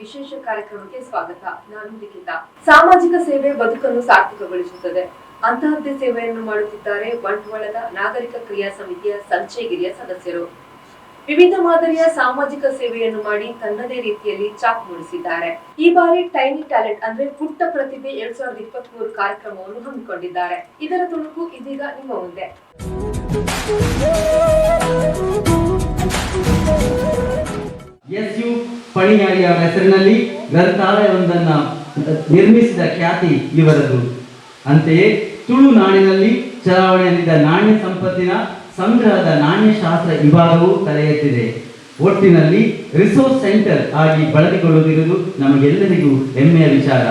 ವಿಶೇಷ ಕಾರ್ಯಕ್ರಮಕ್ಕೆ ಸ್ವಾಗತ. ನಾನು ಲಿಖಿತಾ. ಸಾಮಾಜಿಕ ಸೇವೆ ಬದುಕನ್ನು ಸಾರ್ಥಕಗೊಳಿಸುತ್ತದೆ. ಅಂತಹದ್ದೇ ಸೇವೆಯನ್ನು ಮಾಡುತ್ತಿದ್ದಾರೆ ಬಂಟ್ವಾಳದ ನಾಗರಿಕ ಕ್ರಿಯಾ ಸಮಿತಿಯ ಸಂಚಯಗಿರಿಯ ಸದಸ್ಯರು. ವಿವಿಧ ಮಾದರಿಯ ಸಾಮಾಜಿಕ ಸೇವೆಯನ್ನು ಮಾಡಿ ತನ್ನದೇ ರೀತಿಯಲ್ಲಿ ಛಾಪ್ ಮೂಡಿಸಿದ್ದಾರೆ. ಈ ಬಾರಿ ಟೈನಿ ಟ್ಯಾಲೆಂಟ್ ಅಂದ್ರೆ ಪುಟ್ಟ ಪ್ರತಿಭೆ 2023 ಕಾರ್ಯಕ್ರಮವನ್ನು ಹಮ್ಮಿಕೊಂಡಿದ್ದಾರೆ. ಇದರ ತುಣುಕು ಇದೀಗ ನಿಮ್ಮ ಮುಂದೆ. ಎಸ್.ಯು. ಪಣಿಯಾಡಿ ಅವರ ಹೆಸರಿನಲ್ಲಿ ಗ್ರಂಥಾಲಯವೊಂದನ್ನ ನಿರ್ಮಿಸಿದ ಖ್ಯಾತಿ ಇವರದು. ಅಂತೆಯೇ ತುಳು ನಾಡಿನಲ್ಲಿ ಚಲಾವಣೆಯಲ್ಲಿದ್ದ ನಾಣ್ಯ ಸಂಪತ್ತಿನ ಸಂಗ್ರಹದ ನಾಣ್ಯಶಾಸ್ತ್ರ ವಿಭಾಗವು ತಲೆ ಎತ್ತಿದೆ. ಒಟ್ಟಿನಲ್ಲಿ ರಿಸೋರ್ಸ್ ಸೆಂಟರ್ ಆಗಿ ಬಳಕೆಗೊಳ್ಳುತ್ತಿರುವುದು ನಮಗೆಲ್ಲರಿಗೂ ಹೆಮ್ಮೆಯ ವಿಚಾರ.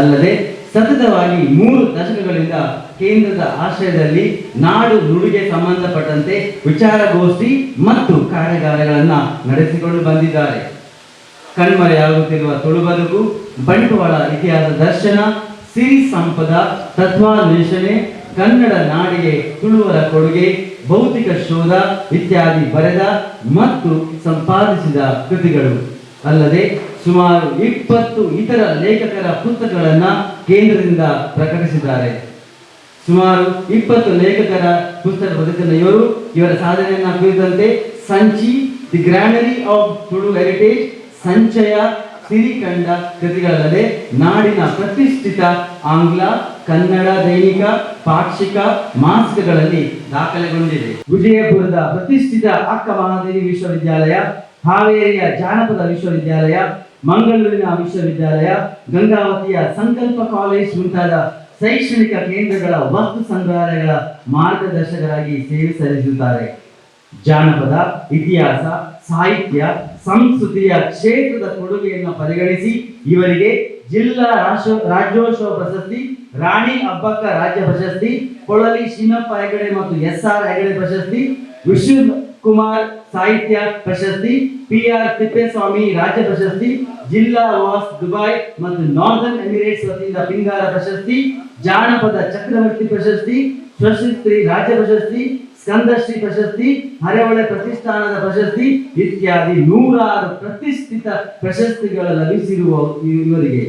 ಅಲ್ಲದೆ ಸತತವಾಗಿ 3 ದಶಕಗಳಿಂದ ಕೇಂದ್ರದ ಆಶ್ರಯದಲ್ಲಿ ನಾಡು ನುಡಿಗೆ ಸಂಬಂಧಪಟ್ಟಂತೆ ವಿಚಾರಗೋಷ್ಠಿ ಮತ್ತು ಕಾರ್ಯಾಗಾರಗಳನ್ನು ನಡೆಸಿಕೊಂಡು ಬಂದಿದ್ದಾರೆ. ಕಣ್ಮರೆಯಾಗುತ್ತಿರುವ ತುಳು ಬದುಕು, ಬಂಟ್ವಾಳ ಇತಿಹಾಸ ದರ್ಶನ, ಸಿರಿ ಸಂಪದ, ತತ್ವಾನ್ವೇಷಣೆ, ಕನ್ನಡ ನಾಡಿಗೆ ತುಳುವರ ಕೊಡುಗೆ, ಭೌತಿಕ ಶೋಧ ಇತ್ಯಾದಿ ಬರೆದ ಮತ್ತು ಸಂಪಾದಿಸಿದ ಕೃತಿಗಳು ಅಲ್ಲದೆ ಸುಮಾರು 20 ಇತರ ಲೇಖಕರ ಪುಸ್ತಕಗಳನ್ನು ಕೇಂದ್ರದಿಂದ ಪ್ರಕಟಿಸಿದ್ದಾರೆ. ಸುಮಾರು 20 ಲೇಖಕರ ಪುಸ್ತಕ ಪ್ರಕಟಿಸಿದ ಇವರ ಸಾಧನೆಯನ್ನ ಕುರಿತಂತೆ Sanchi, the granary of Tulu heritage, ಸಂಚಯ, ಸಿರಿಕಂಡ ಕೃತಿಗಳಲ್ಲದೆ ನಾಡಿನ ಪ್ರತಿಷ್ಠಿತ ಆಂಗ್ಲ, ಕನ್ನಡ ದೈನಿಕ, ಪಾಕ್ಷಿಕ ಮಾಸಿಕಗಳಲ್ಲಿ ದಾಖಲೆಗೊಂಡಿದೆ. ವಿಜಯಪುರದ ಪ್ರತಿಷ್ಠಿತ ಅಕ್ಕ ಮಹಾದೇವಿ ವಿಶ್ವವಿದ್ಯಾಲಯ, ಹಾವೇರಿಯ ಜಾನಪದ ವಿಶ್ವವಿದ್ಯಾಲಯ, ಮಂಗಳೂರಿನ ವಿಶ್ವವಿದ್ಯಾಲಯ, ಗಂಗಾವತಿಯ ಸಂಕಲ್ಪ ಕಾಲೇಜ್ ಮುಂತಾದ ಶೈಕ್ಷಣಿಕ ಕೇಂದ್ರಗಳ ವಸ್ತು ಸಂಗ್ರಹಾಲಯಗಳ ಮಾರ್ಗದರ್ಶಕರಾಗಿ ಸೇವೆ ಸಲ್ಲಿಸುತ್ತಾರೆ. ಜಾನಪದ, ಇತಿಹಾಸ, ಸಾಹಿತ್ಯ, ಸಂಸ್ಕೃತಿಯ ಕ್ಷೇತ್ರದ ಕೊಡುಗೆಯನ್ನು ಪರಿಗಣಿಸಿ ಇವರಿಗೆ ಜಿಲ್ಲಾ ರಾಜ್ಯೋತ್ಸವ ಪ್ರಶಸ್ತಿ, ರಾಣಿ ಅಬ್ಬಕ್ಕ ರಾಜ್ಯ ಪ್ರಶಸ್ತಿ, ಕೊಳಲಿ ಶಿವಪ್ಪ ಹೆಗಡೆ ಮತ್ತು ಎಸ್.ಆರ್. ಹೆಗಡೆ ಪ್ರಶಸ್ತಿ, ವಿಶ್ವಕುಮಾರ್ ಸಾಹಿತ್ಯ ಪ್ರಶಸ್ತಿ, ಪಿ.ಆರ್. ತಿಪ್ಪೇಸ್ವಾಮಿ ರಾಜ್ಯ ಪ್ರಶಸ್ತಿ, ಜಿಲ್ಲಾ ವಾಸ್ ದುಬೈ ಮತ್ತು ನಾರ್ದರ್ನ್ ಎಮಿರೇಟ್ಸ್ ವತಿಯಿಂದ ಪಿಂಗಾರ ಪ್ರಶಸ್ತಿ, ಜಾನಪದ ಚಕ್ರವರ್ತಿ ಪ್ರಶಸ್ತಿ, ಸ್ವಶ್ರೀ ರಾಜ್ಯ ಪ್ರಶಸ್ತಿ, ಸ್ಕಂದಶ್ರೀ ಪ್ರಶಸ್ತಿ, ಹರೆವಳೆ ಪ್ರತಿಷ್ಠಾನದ ಪ್ರಶಸ್ತಿ ಇತ್ಯಾದಿ 100 ಪ್ರತಿಷ್ಠಿತ ಪ್ರಶಸ್ತಿಗಳು ಲಭಿಸಿರುವ ಇವರಿಗೆ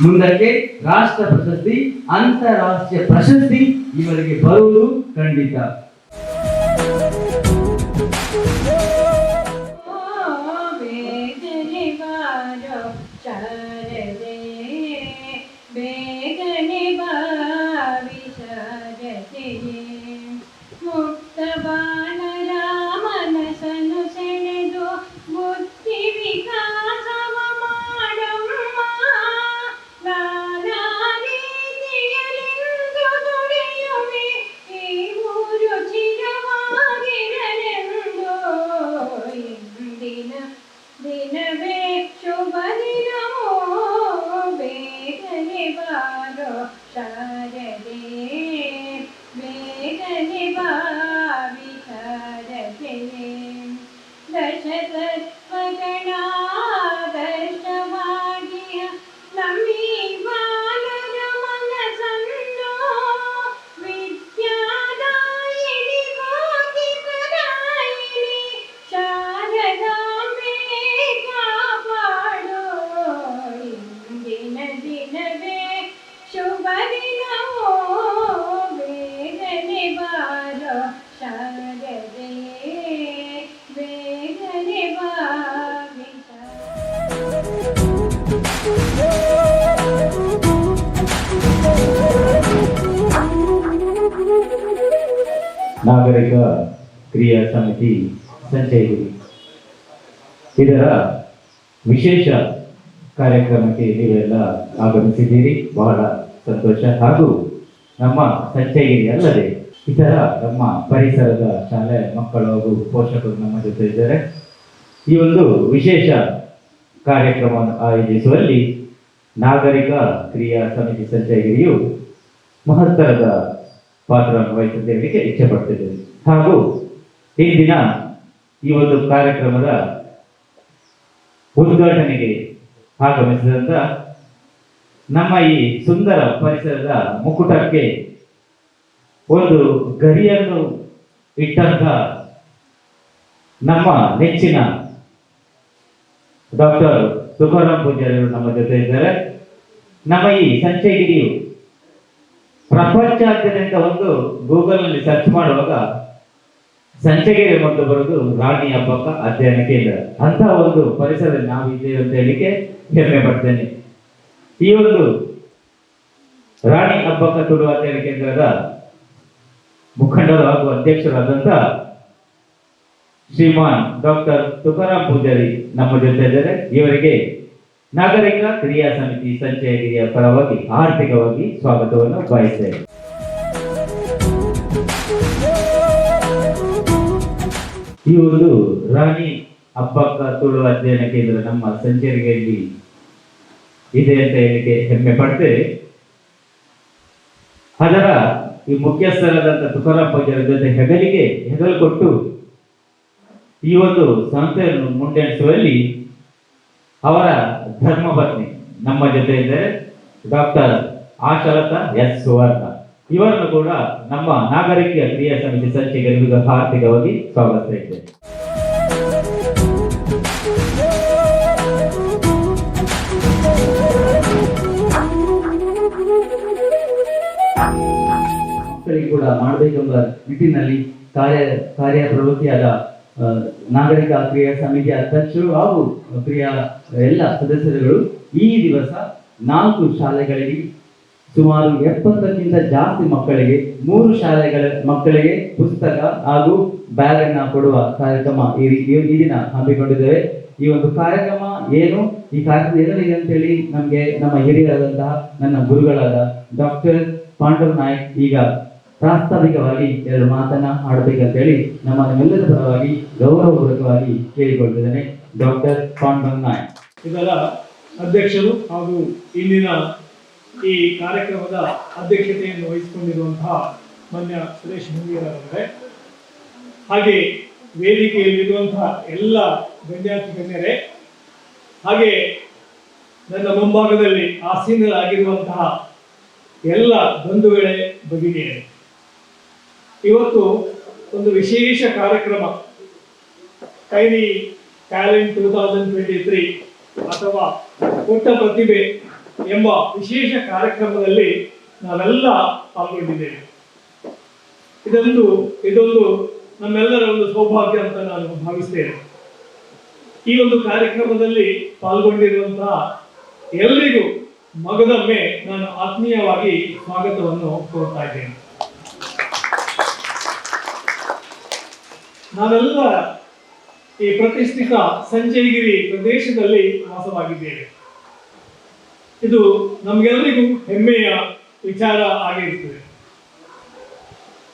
ಮುಂದಕ್ಕೆ ರಾಷ್ಟ್ರ ಪ್ರಶಸ್ತಿ, ಅಂತಾರಾಷ್ಟ್ರೀಯ ಪ್ರಶಸ್ತಿ ಇವರಿಗೆ ಬರುವುದು ಖಂಡಿತ. ನಾಗರಿಕ ಕ್ರಿಯಾ ಸಮಿತಿ ಸಂಚಯಗಿರಿ ಇದರ ವಿಶೇಷ ಕಾರ್ಯಕ್ರಮಕ್ಕೆ ನೀವೆಲ್ಲ ಆಗಮಿಸಿದ್ದೀರಿ. ಬಹಳ ಸಂತೋಷ. ಹಾಗೂ ನಮ್ಮ ಸಂಚಯಗಿರಿ ಅಲ್ಲದೆ ಇತರ ನಮ್ಮ ಪರಿಸರದ ಶಾಲೆ ಮಕ್ಕಳು ಹಾಗೂ ಪೋಷಕರು ನಮ್ಮ ಜೊತೆ ಇದ್ದಾರೆ. ಈ ಒಂದು ವಿಶೇಷ ಕಾರ್ಯಕ್ರಮವನ್ನು ಆಯೋಜಿಸುವಲ್ಲಿ ನಾಗರಿಕ ಕ್ರಿಯಾ ಸಮಿತಿ ಸಂಚಯಗಿರಿಯು ಮಹತ್ತರದ ಪಾತ್ರವನ್ನು ವಹಿಸುತ್ತೆ ಹೇಳಲಿಕ್ಕೆ ಇಚ್ಛೆ ಪಡ್ತಿದ್ದೇವೆ. ಹಾಗೂ ಇಂದಿನ ಈ ಒಂದು ಕಾರ್ಯಕ್ರಮದ ಉದ್ಘಾಟನೆಗೆ ಆಗಮಿಸಿದಂತ ನಮ್ಮ ಈ ಸುಂದರ ಪರಿಸರದ ಮುಕುಟಕ್ಕೆ ಒಂದು ಗರಿಯನ್ನು ಇಟ್ಟಂತ ನಮ್ಮ ನೆಚ್ಚಿನ ಡಾಕ್ಟರ್ ತುಕಾರಾಮ್ ಪೂಜಾರಿ ಅವರು ನಮ್ಮ ಜೊತೆ ಇದ್ದಾರೆ. ನಮ್ಮ ಈ ಸಂಚಯಗಿರಿಯು ಪ್ರಪಂಚಾದ್ಯಂತ ಒಂದು ಗೂಗಲ್ ನಲ್ಲಿ ಸರ್ಚ್ ಮಾಡುವಾಗ ಸಂಚಯಗಿರಿ ಮೊದಲು ಬರೋದು ರಾಣಿ ಹಬ್ಬಕ್ಕ ಅಧ್ಯಯನ ಕೇಂದ್ರ ಅಂತ ಒಂದು ಪರಿಸರದಲ್ಲಿ ನಾವು ಇದ್ದೇವೆ ಅಂತ ಹೇಳಿಕ್ಕೆ ಹೆಮ್ಮೆ ಪಡ್ತೇನೆ. ಈ ಒಂದು ರಾಣಿ ಹಬ್ಬಕ್ಕ ತುಳು ಅಧ್ಯಯನ ಕೇಂದ್ರದ ಮುಖಂಡರು ಹಾಗೂ ಅಧ್ಯಕ್ಷರಾದಂತ ಶ್ರೀಮಾನ್ ಡಾಕ್ಟರ್ ತುಕಾರಾಮ್ ಪೂಜಾರಿ ನಮ್ಮ ಜೊತೆ ಇದ್ದಾರೆ. ಇವರಿಗೆ ನಾಗರಿಕ ಕ್ರಿಯಾ ಸಮಿತಿ ಸಂಚಯಗಿರಿಯ ಪರವಾಗಿ ಆರ್ಥಿಕವಾಗಿ ಸ್ವಾಗತವನ್ನು ಬಯಸ್ತೇನೆ. ಈ ಒಂದು ರಾಣಿ ಹಬ್ಬಕ್ಕ ತುಳು ಅಧ್ಯಯನ ಕೇಂದ್ರ ನಮ್ಮ ಸಂಚಯಗಿರಿಯಲ್ಲಿ ಇದೆ ಅಂತ ಹೇಳಿಕೆ ಹೆಮ್ಮೆ ಪಡ್ತೇವೆ. ಅದರ ಈ ಮುಖ್ಯಸ್ಥರಾದಂಥ ತುಕಾರಾಮ್ ಪೂಜಾರಿ ಜೊತೆ ಹೆಗಲು ಕೊಟ್ಟು ಈ ಒಂದು ಸಂಸ್ಥೆಯನ್ನು ಮುನ್ನಡೆಸುವಲ್ಲಿ ಅವರ ಧರ್ಮಪತ್ನಿ ನಮ್ಮ ಜೊತೆ ಇದ್ದಾರೆ, ಡಾಕ್ಟರ್ ಆಶಾಲತಾ ಎಸ್ ಸುವರ್ಣ. ಇವರನ್ನು ಕೂಡ ನಮ್ಮ ನಾಗರಿಕ ಕ್ರಿಯಾ ಸಮಿತಿ ಸಂಚಯಗಿರಿಗೆ ಆರ್ಥಿಕವಾಗಿ ಸ್ವಾಗತಿಸ್ತಾ ಇದ್ದೇವೆ. ಕೂಡ ಮಾಡಬೇಕೆಂಬ ನಿಟ್ಟಿನಲ್ಲಿ ಕಾರ್ಯಪ್ರವೃತ್ತಿಯಾದ ನಾಗರಿಕ ಕ್ರಿಯಾ ಸಮಿತಿಯ ಅಧ್ಯಕ್ಷರು ಹಾಗೂ ಕ್ರಿಯಾ ಎಲ್ಲ ಸದಸ್ಯರುಗಳು ಈ ದಿವಸ 4 ಶಾಲೆಗಳಿಗೆ ಸುಮಾರು 70ಕ್ಕಿಂತ ಜಾಸ್ತಿ ಮಕ್ಕಳಿಗೆ 3 ಶಾಲೆಗಳ ಮಕ್ಕಳಿಗೆ ಪುಸ್ತಕ ಹಾಗೂ ಬ್ಯಾಗ್ ಅನ್ನ ಕೊಡುವ ಕಾರ್ಯಕ್ರಮ ಈ ದಿನ ಹಮ್ಮಿಕೊಂಡಿದ್ದೇವೆ. ಈ ಒಂದು ಕಾರ್ಯಕ್ರಮ ಏನು, ಈ ಕಾರ್ಯಕ್ರಮ ಏನಿದೆ ಅಂತ ಹೇಳಿ ನಮಗೆ ನಮ್ಮ ಹಿರಿಯರಾದಂತಹ ನನ್ನ ಗುರುಗಳಾದ ಡಾಕ್ಟರ್ ಪಾಂಡವ್ ನಾಯಕ್ ಈಗ ಪ್ರಾಸ್ತಾವಿಕವಾಗಿ 2 ಮಾತನ್ನ ಆಡಬೇಕಂತ ಹೇಳಿ ನಮ್ಮೆಲ್ಲರ ಪರವಾಗಿ ಗೌರವಪೂರ್ವಕವಾಗಿ ಕೇಳಿಕೊಳ್ತಿದ್ದೇನೆ. ಡಾಕ್ಟರ್ ಪಾಂಡವ್ ನಾಯಕ್ ಇದರ ಅಧ್ಯಕ್ಷರು ಹಾಗೂ ಇಂದಿನ ಈ ಕಾರ್ಯಕ್ರಮದ ಅಧ್ಯಕ್ಷತೆಯನ್ನು ವಹಿಸಿಕೊಂಡಿರುವಂತಹ ಮಾನ್ಯ ಸುರೇಶ್ ಹುಂಗಿಯರವರೇ, ಹಾಗೆ ವೇದಿಕೆಯಲ್ಲಿರುವಂತಹ ಎಲ್ಲ ಗಣ್ಯಾತಿ ಗಣ್ಯರೇ, ಹಾಗೆ ನನ್ನ ಮುಂಭಾಗದಲ್ಲಿ ಆಸೀನರಾಗಿರುವಂತಹ ಎಲ್ಲ ಬಂಧುಗಳೇ, ಭಗಿನಿಯರೇ, ಇವತ್ತು ಒಂದು ವಿಶೇಷ ಕಾರ್ಯಕ್ರಮ ಟೈನಿ ಟ್ಯಾಲೆಂಟ್ 2023 ಅಥವಾ ಪುಟ್ಟ ಪ್ರತಿಭೆ ಎಂಬ ವಿಶೇಷ ಕಾರ್ಯಕ್ರಮದಲ್ಲಿ ನಾವೆಲ್ಲ ಪಾಲ್ಗೊಂಡಿದ್ದೇವೆ. ಇದೊಂದು ನಮ್ಮೆಲ್ಲರ ಒಂದು ಸೌಭಾಗ್ಯ ಅಂತ ನಾನು ಭಾವಿಸ್ತೇನೆ. ಈ ಒಂದು ಕಾರ್ಯಕ್ರಮದಲ್ಲಿ ಪಾಲ್ಗೊಂಡಿರುವಂತಹ ಎಲ್ಲರಿಗೂ ಮಗದೊಮ್ಮೆ ನಾನು ಆತ್ಮೀಯವಾಗಿ ಸ್ವಾಗತವನ್ನು ಕೋರ್ತಾ ಇದ್ದೇನೆ. ನಾವೆಲ್ಲ ಈ ಪ್ರತಿಷ್ಠಿತ ಸಂಚಯಗಿರಿ ಪ್ರದೇಶದಲ್ಲಿ ವಾಸವಾಗಿದ್ದೇವೆ. ಇದು ನಮಗೆಲ್ಲರಿಗೂ ಹೆಮ್ಮೆಯ ವಿಚಾರ ಆಗಿರುತ್ತದೆ.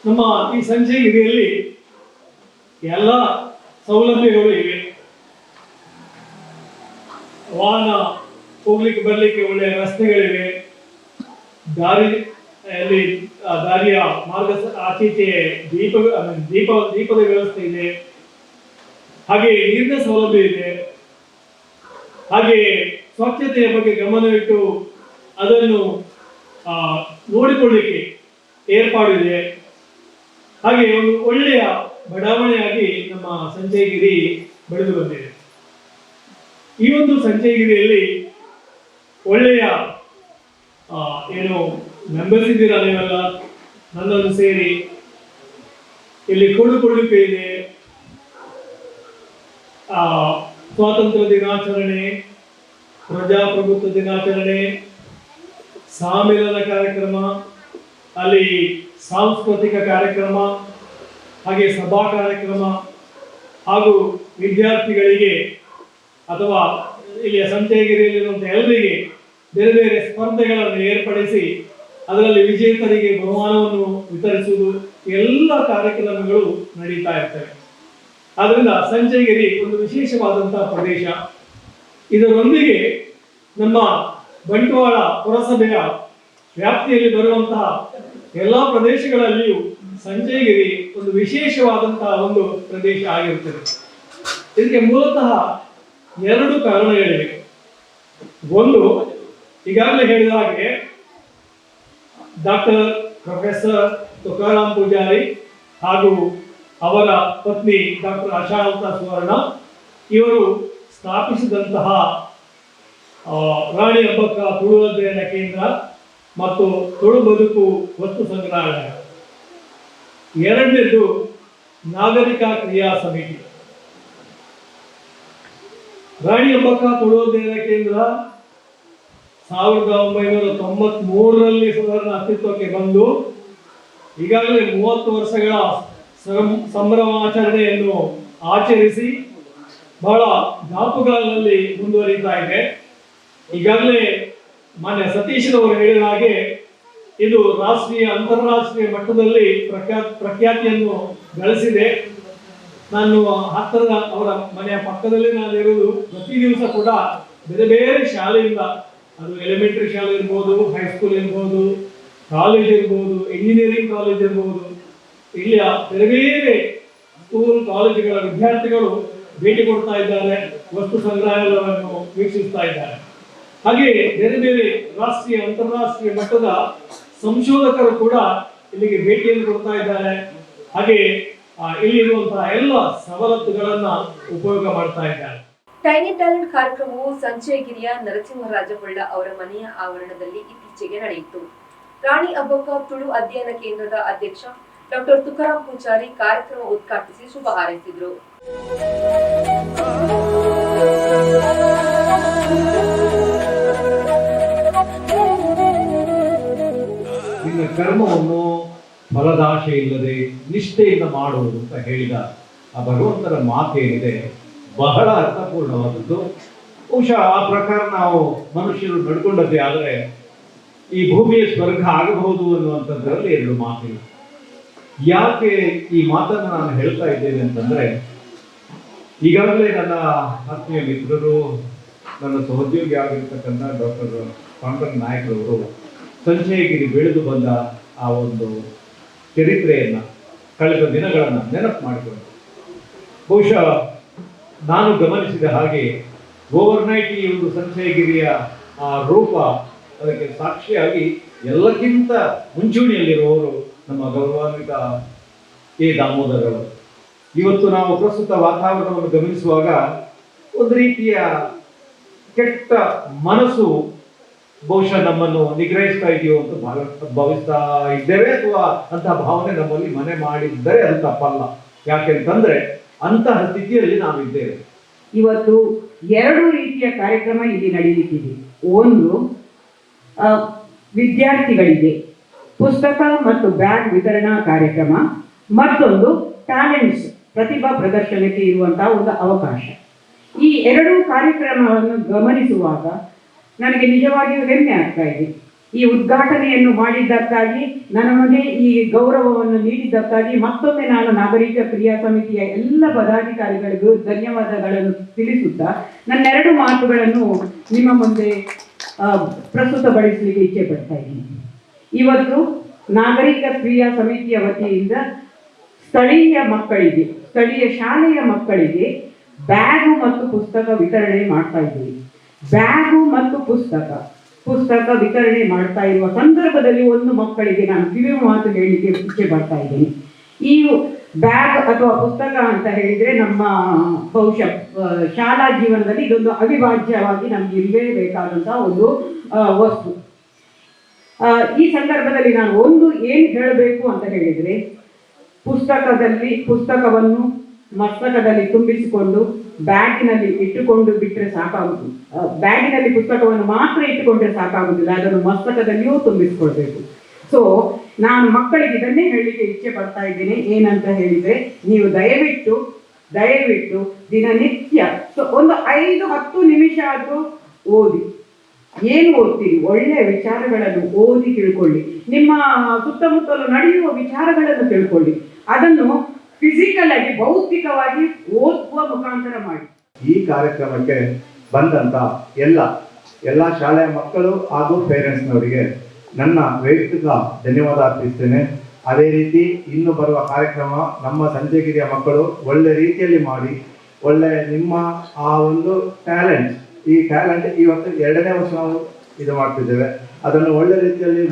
ನಮ್ಮ ಈ ಸಂಚಯಗಿರಿಯಲ್ಲಿ ಎಲ್ಲ ಸೌಲಭ್ಯಗಳು ಇವೆ. ವಾಹನ ಹೋಗ್ಲಿಕ್ಕೆ ಬರ್ಲಿಕ್ಕೆ ಒಳ್ಳೆಯ ರಸ್ತೆಗಳಿವೆ. ದಾರಿಯ ಮಾರ್ಗ ಆಚೀಚೆ ದೀಪದ ವ್ಯವಸ್ಥೆ ಇದೆ. ಹಾಗೆ ನೀರಿನ ಸೌಲಭ್ಯ ಇದೆ. ಹಾಗೆ ಸ್ವಚ್ಛತೆಯ ಬಗ್ಗೆ ಗಮನವಿಟ್ಟು ಅದನ್ನು ನೋಡಿಕೊಳ್ಳಿಕ್ಕೆ ಏರ್ಪಾಡಿದೆ. ಹಾಗೆ ಒಂದು ಒಳ್ಳೆಯ ಬಡಾವಣೆಯಾಗಿ ನಮ್ಮ ಸಂಚಯಗಿರಿ ಬೆಳೆದು ಬಂದಿದೆ. ಈ ಒಂದು ಸಂಚಯಗಿರಿಯಲ್ಲಿ ಒಳ್ಳೆಯ ಏನು ಮೆಂಬರ್ಸ್ ಇದ್ದೀರಾ ನೀವೆಲ್ಲ, ನನ್ನನ್ನು ಸೇರಿ ಇಲ್ಲಿ ಕೊಡುಕೊಳ್ಳಿಕೆ ಇದೆ. ಸ್ವಾತಂತ್ರ್ಯ ದಿನಾಚರಣೆ, ಪ್ರಜಾಪ್ರಭುತ್ವ ದಿನಾಚರಣೆ, ಸಾಮಿಲನ ಕಾರ್ಯಕ್ರಮ, ಅಲ್ಲಿ ಸಾಂಸ್ಕೃತಿಕ ಕಾರ್ಯಕ್ರಮ, ಹಾಗೆ ಸಭಾ ಕಾರ್ಯಕ್ರಮ, ಹಾಗೂ ವಿದ್ಯಾರ್ಥಿಗಳಿಗೆ ಅಥವಾ ಇಲ್ಲಿಯ ಸಂಚಯಗಿರಿಯಲ್ಲಿರುವಂತಹ ಎಲ್ಲರಿಗೆ ಬೇರೆ ಬೇರೆ ಸ್ಪರ್ಧೆಗಳನ್ನು ಏರ್ಪಡಿಸಿ ಅದರಲ್ಲಿ ವಿಜೇತರಿಗೆ ಬಹುಮಾನವನ್ನು ವಿತರಿಸುವುದು, ಎಲ್ಲ ಕಾರ್ಯಕ್ರಮಗಳು ನಡೀತಾ ಇರ್ತವೆ. ಆದ್ದರಿಂದ ಸಂಚಯಗಿರಿ ಒಂದು ವಿಶೇಷವಾದಂತಹ ಪ್ರದೇಶ. ಇದರೊಂದಿಗೆ ನಮ್ಮ ಬಂಟ್ವಾಳ ಪುರಸಭೆಯ ವ್ಯಾಪ್ತಿಯಲ್ಲಿ ಬರುವಂತಹ ಎಲ್ಲ ಪ್ರದೇಶಗಳಲ್ಲಿಯೂ ಸಂಚಯಗಿರಿ ಒಂದು ವಿಶೇಷವಾದಂತಹ ಒಂದು ಪ್ರದೇಶ ಆಗಿರುತ್ತದೆ. ಇದಕ್ಕೆ ಮೂಲತಃ 2 ಕಾರಣಗಳಿವೆ. ಒಂದು, ಈಗಾಗಲೇ ಹೇಳಿದ ಹಾಗೆ ಡಾಕ್ಟರ್ ಪ್ರೊಫೆಸರ್ ತುಕಾರಾಮ್ ಪೂಜಾರಿ ಹಾಗೂ ಅವರ ಪತ್ನಿ ಡಾಕ್ಟರ್ ಆಶಾಲತಾ ಸುವರ್ಣ ಇವರು ಸ್ಥಾಪಿಸಿದಂತಹ ರಾಣಿ ಅಬ್ಬಕ್ಕ ತುಳು ಅಧ್ಯಯನ ಕೇಂದ್ರ ಮತ್ತು ತುಳು ಬದುಕು ವಸ್ತು ಸಂಗ್ರಹಾಲಯ. ಎರಡನೇದು ನಾಗರಿಕ ಕ್ರಿಯಾ ಸಮಿತಿ. ರಾಣಿ ಅಬ್ಬಕ್ಕ ತುಳು ಅಧ್ಯಯನ ಕೇಂದ್ರ 1993ರಲ್ಲಿ ಸಾಧಾರಣ ಅಸ್ತಿತ್ವಕ್ಕೆ ಬಂದು ಈಗಾಗಲೇ 30 ವರ್ಷಗಳ ಸಂಭ್ರಮಾಚರಣೆಯನ್ನು ಆಚರಿಸಿ ಬಹಳ ದಾಪುಗಾಲಿನಲ್ಲಿ ಮುಂದುವರಿತಾ ಇದೆ. ಈಗಾಗಲೇ ಮಾನ್ಯ ಸತೀಶ್ರವರು ಹೇಳಿದ ಹಾಗೆ ಇದು ರಾಷ್ಟ್ರೀಯ ಅಂತಾರಾಷ್ಟ್ರೀಯ ಮಟ್ಟದಲ್ಲಿ ಪ್ರಖ್ಯಾತಿಯನ್ನು ಗಳಿಸಿದೆ. ನಾನು ಹತ್ತಿರದ ಅವರ ಮನೆಯ ಪಕ್ಕದಲ್ಲಿ ನಾನು ಇರುವುದು. ಪ್ರತಿ ದಿವಸ ಕೂಡ ಬೇರೆ ಬೇರೆ ಶಾಲೆಯಿಂದ, ಅದು ಎಲಿಮೆಂಟರಿ ಶಾಲೆ ಇರ್ಬೋದು, ಹೈಸ್ಕೂಲ್ ಇರ್ಬೋದು, ಕಾಲೇಜ್ ಇರ್ಬೋದು, ಇಂಜಿನಿಯರಿಂಗ್ ಕಾಲೇಜ್ ಇರ್ಬೋದು, ಇಲ್ಲಿಯ ಬೇರೆ ಬೇರೆ ಸ್ಕೂಲ್ ಕಾಲೇಜುಗಳ ವಿದ್ಯಾರ್ಥಿಗಳು ಭೇಟಿ ಕೊಡ್ತಾ ಇದ್ದಾರೆ, ವಸ್ತು ಸಂಗ್ರಹಾಲಯವನ್ನು ವೀಕ್ಷಿಸ್ತಾ ಇದ್ದಾರೆ. ಹಾಗೆ ಬೇರೆ ಬೇರೆ ರಾಷ್ಟ್ರೀಯ ಅಂತಾರಾಷ್ಟ್ರೀಯ ಮಟ್ಟದ ಸಂಶೋಧಕರು ಕೂಡ ಇಲ್ಲಿಗೆ ಭೇಟಿಯನ್ನು ಕೊಡ್ತಾ ಇದ್ದಾರೆ. ಹಾಗೆ ಇಲ್ಲಿರುವಂತಹ ಎಲ್ಲ ಸವಲತ್ತುಗಳನ್ನ ಉಪಯೋಗ ಮಾಡ್ತಾ ಇದ್ದಾರೆ. ಟೈನಿ ಟ್ಯಾಲೆಂಟ್ ಕಾರ್ಯಕ್ರಮವು ಸಂಚಯಗಿರಿಯ ನರಸಿಂಹರಾಜ ಹೊಳ್ಳ ಅವರ ಮನೆಯ ಆವರಣದಲ್ಲಿ ಇತ್ತೀಚೆಗೆ ನಡೆಯಿತು. ರಾಣಿ ಅಬ್ಬಕ್ಕ ತುಳು ಅಧ್ಯಯನ ಕೇಂದ್ರದ ಅಧ್ಯಕ್ಷ ಡಾಕ್ಟರ್ ತುಕಾರಾಂ ಪೂಜಾರಿ ಕಾರ್ಯಕ್ರಮ ಉದ್ಘಾಟಿಸಿ ಶುಭ ಹಾರೈಸಿದರು. ನಿನ್ನ ಕರ್ಮವನ್ನು ಫಲದಾಶೆ ಇಲ್ಲದೆ ನಿಷ್ಠೆಯಿಂದ ಮಾಡುವುದು ಅಂತ ಹೇಳಿದ ಆ ಭಗವಂತನ ಮಾತೇನಿದೆ ಬಹಳ ಅರ್ಥಪೂರ್ಣವಾದದ್ದು. ಬಹುಶಃ ಆ ಪ್ರಕಾರ ನಾವು ಮನುಷ್ಯರು ನಡ್ಕೊಂಡದ್ದೇ ಆದರೆ ಈ ಭೂಮಿಯ ಸ್ವರ್ಗ ಆಗಬಹುದು ಅನ್ನುವಂಥದ್ರಲ್ಲಿ ಎರಡು ಮಾತಿಲ್ಲ. ಯಾಕೆ ಈ ಮಾತನ್ನು ನಾನು ಹೇಳ್ತಾ ಇದ್ದೇನೆ ಅಂತಂದ್ರೆ, ಈಗಾಗಲೇ ನನ್ನ ಆತ್ಮೀಯ ಮಿತ್ರರು, ನನ್ನ ಸಹೋದ್ಯೋಗಿ ಆಗಿರ್ತಕ್ಕಂಥ ಡಾಕ್ಟರ್ ಪಾಂಡುರಂಗ ನಾಯಕರವರು ಸಂಚಯಗಿರಿ ಬೆಳೆದು ಬಂದ ಆ ಒಂದು ಚರಿತ್ರೆಯನ್ನ, ಕಳೆದ ದಿನಗಳನ್ನು ನೆನಪು ಮಾಡಿಕೊಂಡು, ಬಹುಶಃ ನಾನು ಗಮನಿಸಿದ ಹಾಗೆ ಓವರ್ನೈಟ್ ಈ ಒಂದು ಸಂಚಯಗಿರಿಯ ಆ ರೂಪ ಅದಕ್ಕೆ ಸಾಕ್ಷಿಯಾಗಿ ಎಲ್ಲಕ್ಕಿಂತ ಮುಂಚೂಣಿಯಲ್ಲಿರುವವರು ನಮ್ಮ ಗೌರವಾನ್ವಿತ ಕೆ ದಾಮೋದರ್ ಅವರು. ಇವತ್ತು ನಾವು ಪ್ರಸ್ತುತ ವಾತಾವರಣವನ್ನು ಗಮನಿಸುವಾಗ ಒಂದು ರೀತಿಯ ಕೆಟ್ಟ ಮನಸ್ಸು ಬಹುಶಃ ನಮ್ಮನ್ನು ನಿಗ್ರಹಿಸ್ತಾ ಇದೆಯೋ ಅಂತ ಭಾವಿಸ್ತಾ ಇದ್ದೇವೆ, ಅಥವಾ ಅಂತಹ ಭಾವನೆ ನಮ್ಮಲ್ಲಿ ಮನೆ ಮಾಡಿದ್ದರೆ ಅದು ತಪ್ಪಲ್ಲ. ಯಾಕೆಂತಂದ್ರೆ ಅಂತಹ ಸ್ಥಿತಿಯಲ್ಲಿ ನಾವಿದ್ದೇವೆ. ಇವತ್ತು ಎರಡು ರೀತಿಯ ಕಾರ್ಯಕ್ರಮ ಇಲ್ಲಿ ನಡೆಯುತ್ತಿದೆ. ಒಂದು ವಿದ್ಯಾರ್ಥಿಗಳಿಗೆ ಪುಸ್ತಕ ಮತ್ತು ಬ್ಯಾಗ್ ವಿತರಣಾ ಕಾರ್ಯಕ್ರಮ, ಮತ್ತೊಂದು ಟ್ಯಾಲೆಂಟ್ಸ್ ಪ್ರತಿಭಾ ಪ್ರದರ್ಶನಕ್ಕೆ ಇರುವಂತಹ ಒಂದು ಅವಕಾಶ. ಈ ಎರಡೂ ಕಾರ್ಯಕ್ರಮವನ್ನು ಗಮನಿಸುವಾಗ ನನಗೆ ನಿಜವಾಗಿಯೂ ಹೆಮ್ಮೆ ಆಗ್ತಾ ಇದೆ. ಈ ಉದ್ಘಾಟನೆಯನ್ನು ಮಾಡಿದ್ದಕ್ಕಾಗಿ, ನನಗೆ ಈ ಗೌರವವನ್ನು ನೀಡಿದ್ದಕ್ಕಾಗಿ ಮತ್ತೊಮ್ಮೆ ನಾನು ನಾಗರಿಕ ಕ್ರಿಯಾ ಸಮಿತಿಯ ಎಲ್ಲ ಪದಾಧಿಕಾರಿಗಳಿಗೂ ಧನ್ಯವಾದಗಳನ್ನು ತಿಳಿಸುತ್ತಾ ನನ್ನೆರಡು ಮಾತುಗಳನ್ನು ನಿಮ್ಮ ಮುಂದೆ ಪ್ರಸ್ತುತಪಡಿಸಲಿಕ್ಕೆ ಇಚ್ಛೆ ಪಡ್ತಾ ಇದ್ದೀನಿ. ಇವತ್ತು ನಾಗರಿಕ ಕ್ರಿಯಾ ಸಮಿತಿಯ ವತಿಯಿಂದ ಸ್ಥಳೀಯ ಮಕ್ಕಳಿಗೆ, ಸ್ಥಳೀಯ ಶಾಲೆಯ ಮಕ್ಕಳಿಗೆ ಬ್ಯಾಗು ಮತ್ತು ಪುಸ್ತಕ ವಿತರಣೆ ಮಾಡ್ತಾ ಇದ್ದೀವಿ. ಬ್ಯಾಗು ಮತ್ತು ಪುಸ್ತಕ ವಿತರಣೆ ಮಾಡ್ತಾ ಇರುವ ಸಂದರ್ಭದಲ್ಲಿ ಒಂದು ಮಕ್ಕಳಿಗೆ ನಾನು ಕಿವಿ ಮಾತು ಹೇಳಲಿಕ್ಕೆ ಇಚ್ಛೆ ಪಡ್ತಾ ಇದ್ದೀನಿ. ಈ ಬ್ಯಾಗ್ ಅಥವಾ ಪುಸ್ತಕ ಅಂತ ಹೇಳಿದರೆ ನಮ್ಮ ಬಹುಶಃ ಶಾಲಾ ಜೀವನದಲ್ಲಿ ಇದೊಂದು ಅವಿಭಾಜ್ಯವಾಗಿ ನಮಗೆ ಇರಲೇಬೇಕಾದಂತಹ ಒಂದು ವಸ್ತು. ಈ ಸಂದರ್ಭದಲ್ಲಿ ನಾನು ಒಂದು ಏನು ಹೇಳಬೇಕು ಅಂತ ಹೇಳಿದರೆ, ಪುಸ್ತಕವನ್ನು ಮಸ್ತಕದಲ್ಲಿ ತುಂಬಿಸಿಕೊಂಡು ಬ್ಯಾಗಿನಲ್ಲಿ ಇಟ್ಟುಕೊಂಡು ಬಿಟ್ಟರೆ ಸಾಕಾಗುವುದು. ಬ್ಯಾಗಿನಲ್ಲಿ ಪುಸ್ತಕವನ್ನು ಮಾತ್ರ ಇಟ್ಟುಕೊಂಡ್ರೆ ಸಾಕಾಗುವುದಿಲ್ಲ, ಅದನ್ನು ಮಸ್ತಕದಲ್ಲಿಯೂ ತುಂಬಿಸಿಕೊಳ್ಬೇಕು. ಸೊ ನಾನು ಮಕ್ಕಳಿಗೆ ಇದನ್ನೇ ಹೇಳಲಿಕ್ಕೆ ಇಚ್ಛೆ ಪಡ್ತಾ ಇದ್ದೇನೆ. ಏನಂತ ಹೇಳಿದರೆ, ನೀವು ದಯವಿಟ್ಟು ದಿನನಿತ್ಯ ಒಂದು 5-10 ನಿಮಿಷ ಆದರೂ ಓದಿ. ಏನು ಓದ್ತೀರಿ? ಒಳ್ಳೆಯ ವಿಚಾರಗಳನ್ನು ಓದಿ ತಿಳ್ಕೊಳ್ಳಿ. ನಿಮ್ಮ ಸುತ್ತಮುತ್ತಲು ನಡೆಯುವ ವಿಚಾರಗಳನ್ನು ತಿಳ್ಕೊಳ್ಳಿ. ಅದನ್ನು ಫಿಸಿಕಲ್ ಆಗಿ, ಭೌತಿಕವಾಗಿ ಓದುವ ಮುಖಾಂತರ ಮಾಡಿ. ಈ ಕಾರ್ಯಕ್ರಮಕ್ಕೆ ಬಂದಂತ ಎಲ್ಲ ಶಾಲೆಯ ಮಕ್ಕಳು ಹಾಗೂ ಪೇರೆಂಟ್ಸ್ನವರಿಗೆ ನನ್ನ ವೈಯಕ್ತಿಕ ಧನ್ಯವಾದ ಅರ್ಪಿಸ್ತೇನೆ. ಅದೇ ರೀತಿ ಇನ್ನು ಬರುವ ಕಾರ್ಯಕ್ರಮ ನಮ್ಮ ಸಂಚಯಗಿರಿಯ ಮಕ್ಕಳು ಒಳ್ಳೆ ರೀತಿಯಲ್ಲಿ ಮಾಡಿ, ಒಳ್ಳೆ ನಿಮ್ಮ ಆ ಒಂದು ಈ ಟ್ಯಾಲೆಂಟ್ ಇವತ್ತು 2ನೇ ವರ್ಷ ನಾವು ಇದು ಮಾಡ್ತಿದ್ದೇವೆ. ಅದನ್ನು ಒಳ್ಳೆ ರೀತಿಯಲ್ಲಿ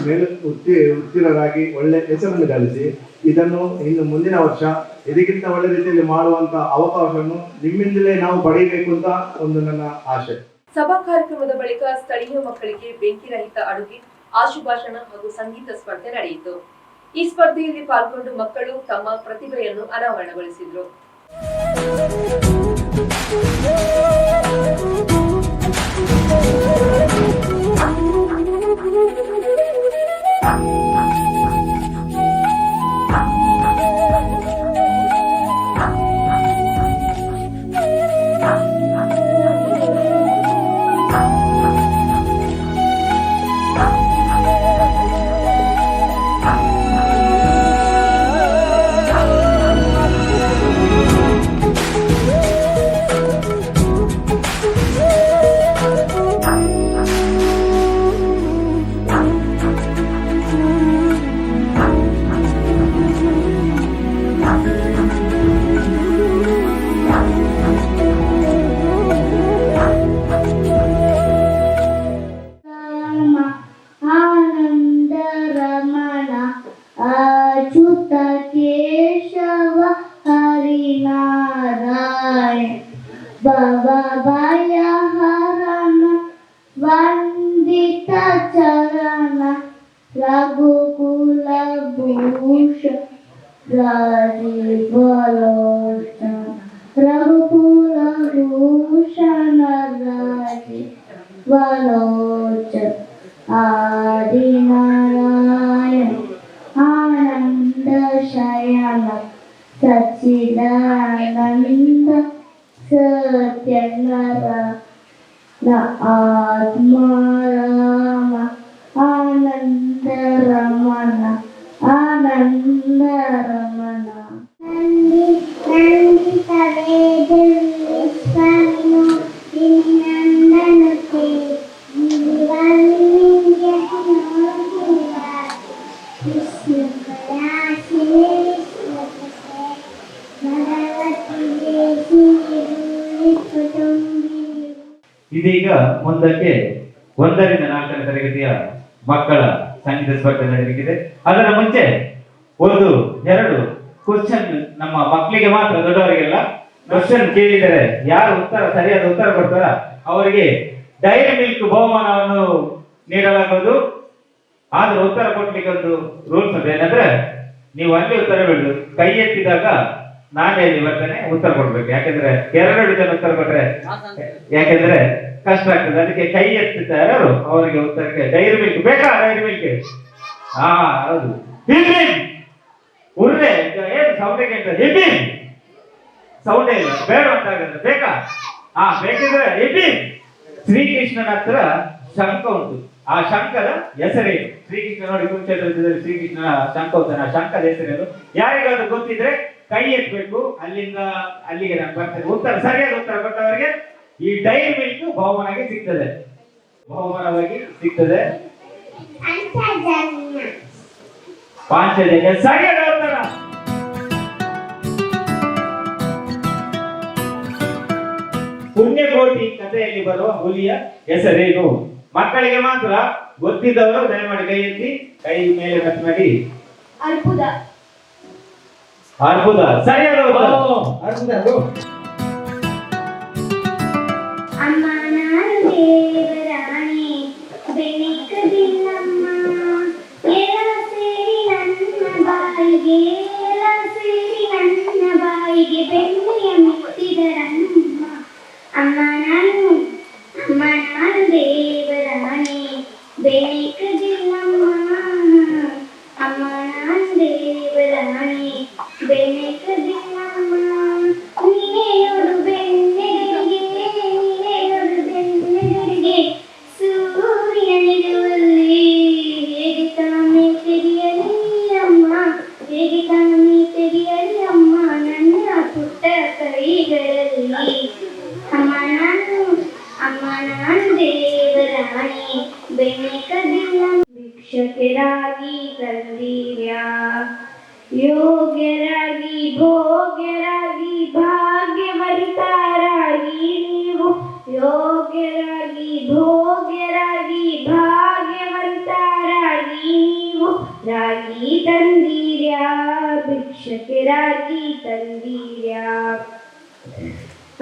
ಉತ್ತೀರ್ಣರಾಗಿ ಒಳ್ಳೆ ಹೆಸರನ್ನು ಗಳಿಸಿ, ಇದನ್ನು ಇನ್ನು ಮುಂದಿನ ವರ್ಷ ಇದಕ್ಕಿಂತ ಒಳ್ಳೆ ರೀತಿಯಲ್ಲಿ ಮಾಡುವಂತ ಅವಕಾಶವನ್ನು ನಿಮ್ಮಿಂದಲೇ ನಾವು ಪಡೆಯಬೇಕು ಅಂತ ಒಂದು ನನ್ನ ಆಶೆ. ಸಭಾ ಕಾರ್ಯಕ್ರಮದ ಬಳಿಕ ಸ್ಥಳೀಯ ಮಕ್ಕಳಿಗೆ ಬೆಂಕಿ ರಹಿತ ಅಡುಗೆ, ಆಶುಭಾಷಣ ಹಾಗೂ ಸಂಗೀತ ಸ್ಪರ್ಧೆ ನಡೆಯಿತು. ಈ ಸ್ಪರ್ಧೆಯಲ್ಲಿ ಪಾಲ್ಗೊಂಡು ಮಕ್ಕಳು ತಮ್ಮ ಪ್ರತಿಭೆಯನ್ನು ಅನಾವರಣಗೊಳಿಸಿದರು. ವಂದಿತ ಚರಣ ರಘುಕುಲ ಭೂಷಣ ರಘುಕುಲ ಭೂಷಣ ವಲೋಚನ ಆದಿನಾರಾಯಣ ಆನಂದ ಶಯನ ಸಚ್ಚಿದಾನಂದ ಸತ್ಯನರ ಆತ್ಮಾರಾಮ ಆನಂದ ರಮಣ ಆನಂದ ರಮಣ ನಂದಿತ ವೇದನು ನಂದನುತೆ ಇದೀಗ ಮುಂದಕ್ಕೆ 1ರಿಂದ 4ನೇ ತರಗತಿಯ ಮಕ್ಕಳ ಸಂಗೀತ ಸ್ಪರ್ಧೆ ನಡೆಯಲಿದೆ. ಅದರ ಮುಂಚೆ 1-2 ಕ್ವಶನ್ ನಮ್ಮ ಮಕ್ಕಳಿಗೆ ಮಾತ್ರ, ದೊಡ್ಡವರಿಗೆಲ್ಲ. ಕ್ವಶನ್ ಕೇಳಿದರೆ ಯಾರು ಸರಿಯಾದ ಉತ್ತರ ಕೊಡ್ತಾರ ಅವರಿಗೆ ಡೈರಿ ಮಿಲ್ಕ್ ಬಹುಮಾನವನ್ನು ನೀಡಲಾಗುವುದು. ಆದ್ರೆ ಉತ್ತರ ಕೊಡ್ಲಿಕ್ಕೆ ಒಂದು ರೂಲ್ಸ್ ಇದೆ. ಏನಂದ್ರೆ ನೀವು ಅಲ್ಲಿ ಉತ್ತರ ಬಿಡುದು, ಕೈ ಎತ್ತಿದಾಗ ನಾನೇ ಅಲ್ಲಿ ಬರ್ತೇನೆ, ಉತ್ತರ ಕೊಡ್ಬೇಕು. ಯಾಕೆಂದ್ರೆ 2 ಜನ ಉತ್ತರ ಕೊಟ್ರೆ ಯಾಕೆಂದ್ರೆ ಕಷ್ಟ ಆಗ್ತದೆ. ಅದಕ್ಕೆ ಕೈ ಎತ್ತಿದ್ದಾರೆ ಅವರಿಗೆ ಉತ್ತರಕ್ಕೆ ಡೈರಿ ಮಿಲ್ಕ್ ಬೇಕಾ? ಡೈರಿ ಮಿಲ್ಕ್ ಹಾ ಹೌದು. ಉರ್ರೆ ಏನು ಸೌಂಡೇ ಕೇಳ್ತದೆ? ಹಿಬಿನ್ ಸೌಂಡೇ ಇಲ್ಲ, ಬೇಡ ಅಂತ ಆಗಿದ್ರೆ ಬೇಕಾ? ಹಾ ಬೇಕಿದ್ರೆ ಹಿಬಿನ್. ಶ್ರೀಕೃಷ್ಣನ ಹತ್ರ ಶಂಖ ಉಂಟು, ಆ ಶಂಖದ ಹೆಸರೇನು? ಶ್ರೀಕೃಷ್ಣ ನೋಡಿ ಕುರುಕ್ಷೇತ್ರದಲ್ಲಿ ಶ್ರೀಕೃಷ್ಣನ ಶಂಖ ಉಂಟು, ಆ ಶಂಖದ ಹೆಸರೇನು? ಯಾರಿಗಾದ್ರೂ ಗೊತ್ತಿದ್ರೆ ಕೈ ಎತ್ತಬೇಕು. ಅಲ್ಲಿಂದ ಅಲ್ಲಿಗೆ ನಾನು ಬರ್ತೇನೆ. ಉತ್ತರ ಸರಿಯಾದ ಉತ್ತರ ಕೊಟ್ಟವರಿಗೆ ಈ ಡೈರಿ ಮಿಲ್ಕ್ ಬಹುಮಾನವಾಗಿ ಸಿಗ್ತದೆ, ಬಹುಮಾನವಾಗಿ ಸಿಗ್ತದೆ. ಪಾಂಚಜನ್ಯ ಸರಿಯಾದ ಉತ್ತರ. ಪುಣ್ಯಕೋಟಿ ಕಥೆಯಲ್ಲಿ ಬರುವ ಹುಲಿಯ ಹೆಸರೇನು? ಮಕ್ಕಳಿಗೆ ಮಾತ್ರ, ಗೊತ್ತಿದ್ದವರು ದಯಮಾಡಿ ಕೈ ಎತ್ತಿ, ಕೈ ಮೇಲೆ ಕಟ್ ಮಾಡಿ. ಅರ್ಬುದ. ಅರ್ಬುದ ಸರಿಯಾದ ಉತ್ತರ. ಅಮ್ಮ ನಾನು ದೇವರಾಣಿ ಬೆನಿಕದಿಲ್ಲಮ್ಮ, ಎಲ್ಲ ಸೇರಿ ನನ್ನ ಬಾಯಿಗೆ, ಎಲ್ಲ ಸೇರಿ ನನ್ನ ಬಾಯಿಗೆ ಬೆನ್ನೆಯ ಮೆತ್ತಿದರಮ್ಮ. ಅಮ್ಮ ನಾನು ದೇವರಾಣಿ ಬೆನಿಕದಿಲ್ಲಮ್ಮ, ಅಮ್ಮ ನಾನು ದೇವರಾಣಿ ಬೆನಿಕದಿಲ್ಲಮ್ಮ. ನೀನೆಯೊಡು ಬೆನ್ನೆಗೆ ಸೂರ್ಯನಿರುವಲ್ಲಿ ಹೇಗೆ ತಾನೇ ತೆರೆಯಲಿ ಅಮ್ಮ, ಹೇಗೆ ತಾನೇ ತೆರೆಯಲಿ ಅಮ್ಮ ನನ್ನ ಪುಟ್ಟ ಕೈಗಳಲ್ಲಿ. ಅಮ್ಮ ನಾನು ದೇವರಾಣಿ ಬೆನಿಕದಿಲ್ಲ. ಭಿಕ್ಷಕರಾಗಿ ತಂದಿರ್ಯಾ, ಯೋಗ್ಯರಾಗಿ ಭೋಗ್ಯರಾಗಿ ಭಾಗ್ಯವಂತರಾಗಿ ನೀವು, ಯೋಗ್ಯರಾಗಿ ಭೋಗ್ಯರಾಗಿ ಭಾಗ್ಯವಂತರಾಗಿ ನೀವು ರಾಗಿ ತಂದಿರ್ಯಾ, ಭಿಕ್ಷಕರಾಗಿ ತಂದಿರ್ಯಾ.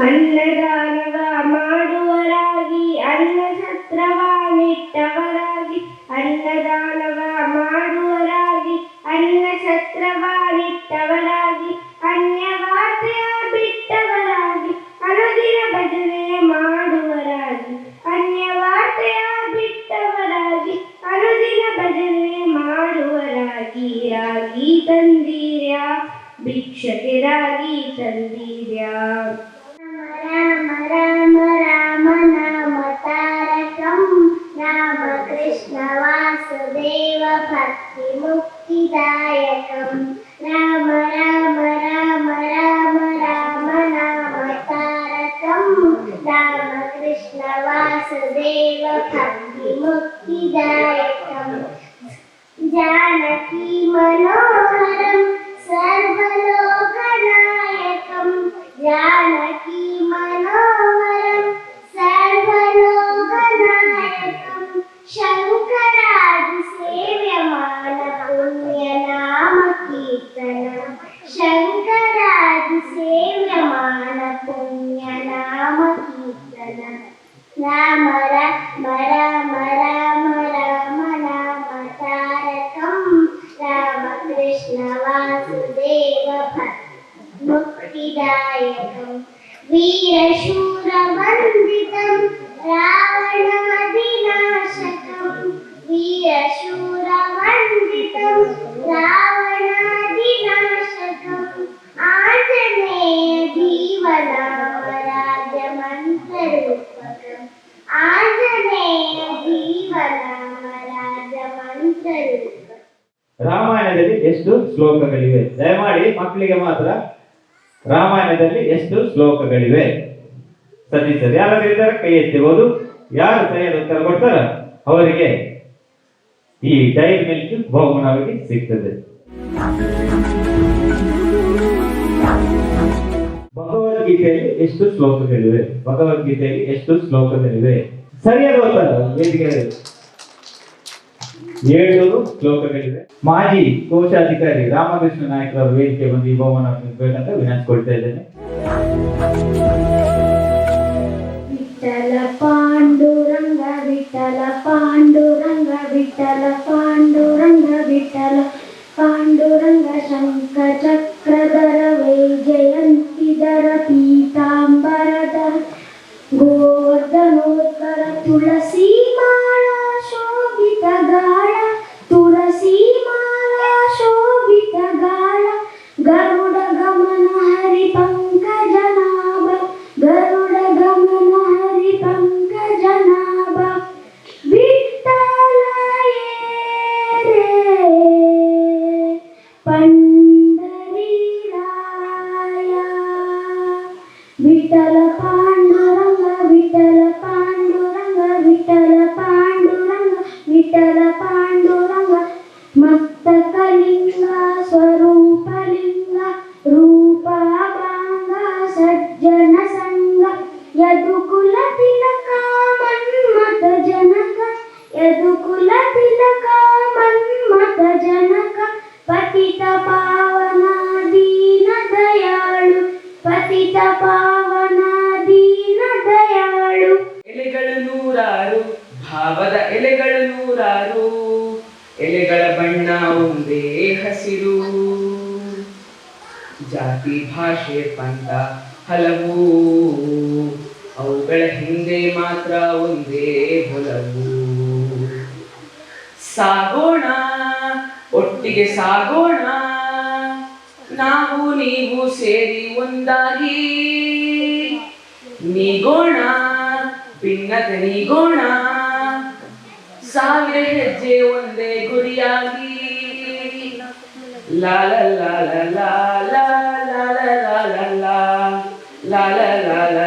ಅನ್ನದಾನವ ಮಾಡುವರಾಗಿ ಅನ್ನ ಛತ್ರವಾನಿಟ್ಟವರಾಗಿ ಅನ್ನದಾನವ ಮಾಡುವರಾಗಿ ಅನ್ನ ಛತ್ರವಾನಿಟ್ಟವರಾಗಿ ಅನ್ಯವಾರ್ತೆಯ ಬಿಟ್ಟವರಾಗಿ ಅನುದಿನ ಭಜನೆ ಮಾಡುವರಾಗಿ ಅನ್ಯವಾರ್ತೆಯ ಬಿಟ್ಟವರಾಗಿ ಅನುದಿನ ಭಜನೆ ಮಾಡುವರಾಗಿ ರಾಗಿ ತಂದೀರ್ಯಾ ಭಿಕ್ಷಕರಾಗಿ ತಂದೀರ್ಯಾ ರಾಮ ರಾಮ ರಾಮ ನಾಮ ತಾರಕಂ ರಾಮ ಕೃಷ್ಣ ವಾಸುದೇವ ಭಕ್ತಿ ಮುಕ್ತಿದಾಯಕಂ ರಾಮ ರಾಮ ರಾಮ ರಾಮ ರಾಮ ನಾಮ ತಾರಕಂ ರಾಮ ಕೃಷ್ಣ ವಾಸುದೇವ ಭಕ್ತಿ ಮುಕ್ತಿದಾಯಕಂ जानकी मनोहरं सर्वलोकनायकं जानकी मनोहरं सर्वलोकनायकं शङ्करादि सेव्यमान पुण्यनाम कीर्तनं शङ्करादि सेव्यमान पुण्यनाम कीर्तनं राम राम राम राम राम नाम तारकं राम कृष्ण वासुदेव मुक्तिदायकं वीरशूरवन्दितं रावणादिनाशकं वीरशूरवन्दितं रावणादिनाशकं आञ्जनेय जीवनामराजमन्त्ररूपकम् आञ्जनेय जीवनामराजमन्त्ररूपकम् ರಾಮಾಯಣದಲ್ಲಿ ಎಷ್ಟು ಶ್ಲೋಕಗಳಿವೆ? ದಯಮಾಡಿ ಮಕ್ಕಳಿಗೆ ಮಾತ್ರ ರಾಮಾಯಣದಲ್ಲಿ ಎಷ್ಟು ಶ್ಲೋಕಗಳಿವೆ ಸತೀಶ್ ಸರ್ ಯಾರಾದ್ರೂ ಇದ್ದಾರೆ ಕೈ ಎತ್ತಿಬಹುದು. ಯಾರು ಸರಿಯಾದ ಉತ್ತರ ಕೊಡ್ತಾರ ಅವರಿಗೆ ಈ ಡೈರಿ ಮಿಲ್ಕ್ ಬಹುಮಾನವಾಗಿ ಸಿಗ್ತದೆ. ಭಗವದ್ಗೀತೆಯಲ್ಲಿ ಎಷ್ಟು ಶ್ಲೋಕಗಳಿವೆ? ಭಗವದ್ಗೀತೆಯಲ್ಲಿ ಎಷ್ಟು ಶ್ಲೋಕಗಳಿವೆ? ಸರಿಯಾದ ಉತ್ತರ ವೇದಿಕೆ 700 ಶ್ಲೋಕಗಳಿವೆ. ಮಾಜಿ ಕೋಶಾಧಿಕಾರಿ ರಾಮಕೃಷ್ಣ ನಾಯಕರವರು ವೇದಿಕೆ ಬಂದು ಈ ಬಹುಮಾನ ಬೇಕಂತ ವಿನಂತಿಸ್ಕೊಳ್ತಾ ಇದ್ದೇನೆ. ವಿಠಲ ಪಾಂಡುರಂಗ ವಿಠಲ ಪಾಂಡುರಂಗ ವಿಠಲ ಪಾಂಡುರಂಗ ವಿಠಲ ಪಾಂಡುರಂಗ ಶಂಖ ಚಕ್ರಧರ ವೈಜಯಂತಿಧರ ಪೀತಾಂಬರಧರ ಗೋವರ್ಧನೋತ್ತರ ತುಳಸಿ ಮಾಳಾ ಶೋಭಿತ ಗಾಳ ತುಳಸಿ ಮಾಳಾ ಶೋಭಿತ ಗಾಳ ಗರುಡ ಗಮನ ಹರಿ ಪಂಕಜನಾಭ ಗರುಡ ಗಮನ ಹರಿ ಪಂಕಜನಾಭ ವಿಠ್ಠಲಾಯ ರೇ ಪಂಡರೀರಾಯ ವಿಠಲ ಪಾಂಡುರಂಗ ವಿಠಲ ಪಾಂಡುರಂಗ ವಿಠಲ ಪಾಂಡುರಂಗ ವಿಠಲ ಪಾಂಡುರಂಗ ಮಸ್ತಕಲಿಂಗ ಸ್ವರೂಪಲಿಂಗ ರೂಪಾಭಾಂಗ ಸಜ್ಜನ ಸಂಗ ಯದುಕುಲ ತಿಲಕ ಮನ್ಮಥ ಜನಕ ಯದುಕುಲ ತಿಲಕ ಮನ್ಮಥ ಜನಕ ಪತಿತ ಪಾವನ ದೀನ ದಯಾಳು ಪತಿತ ಪಾವನ ದೀನ ದಯಾಳು. ಎಲೆಗಳು ನೂರಾರು ಭಾವದ ಎಲೆಗಳು ನೂರಾರು ಎಲೆಗಳ ಬಣ್ಣ ಒಂದೇ ಹಸಿರು ಜಾತಿ ಭಾಷೆ ಪಂಥ ಹಲವು ಅವುಗಳ ಹಿಂದೆ ಮಾತ್ರ ಒಂದೇ ಹೊಲವು. ಸಾಗೋಣ ಒಟ್ಟಿಗೆ ಸಾಗೋಣ ನಾವು ನೀವು ಸೇರಿ ಒಂದಾಗಿ ನೀಗೋಣ ಭಿನ್ನತೆ ನೀಗೋಣ ಸಾವಿರ ಹೆಜ್ಜೆ ಒಂದೇ ಗುರಿಯಾಗಿ ಲಾಲ ಲಾಲ ಲಾಲ ಲಾಲ ಲಾಲ ಲಾಲ ಲಾಲ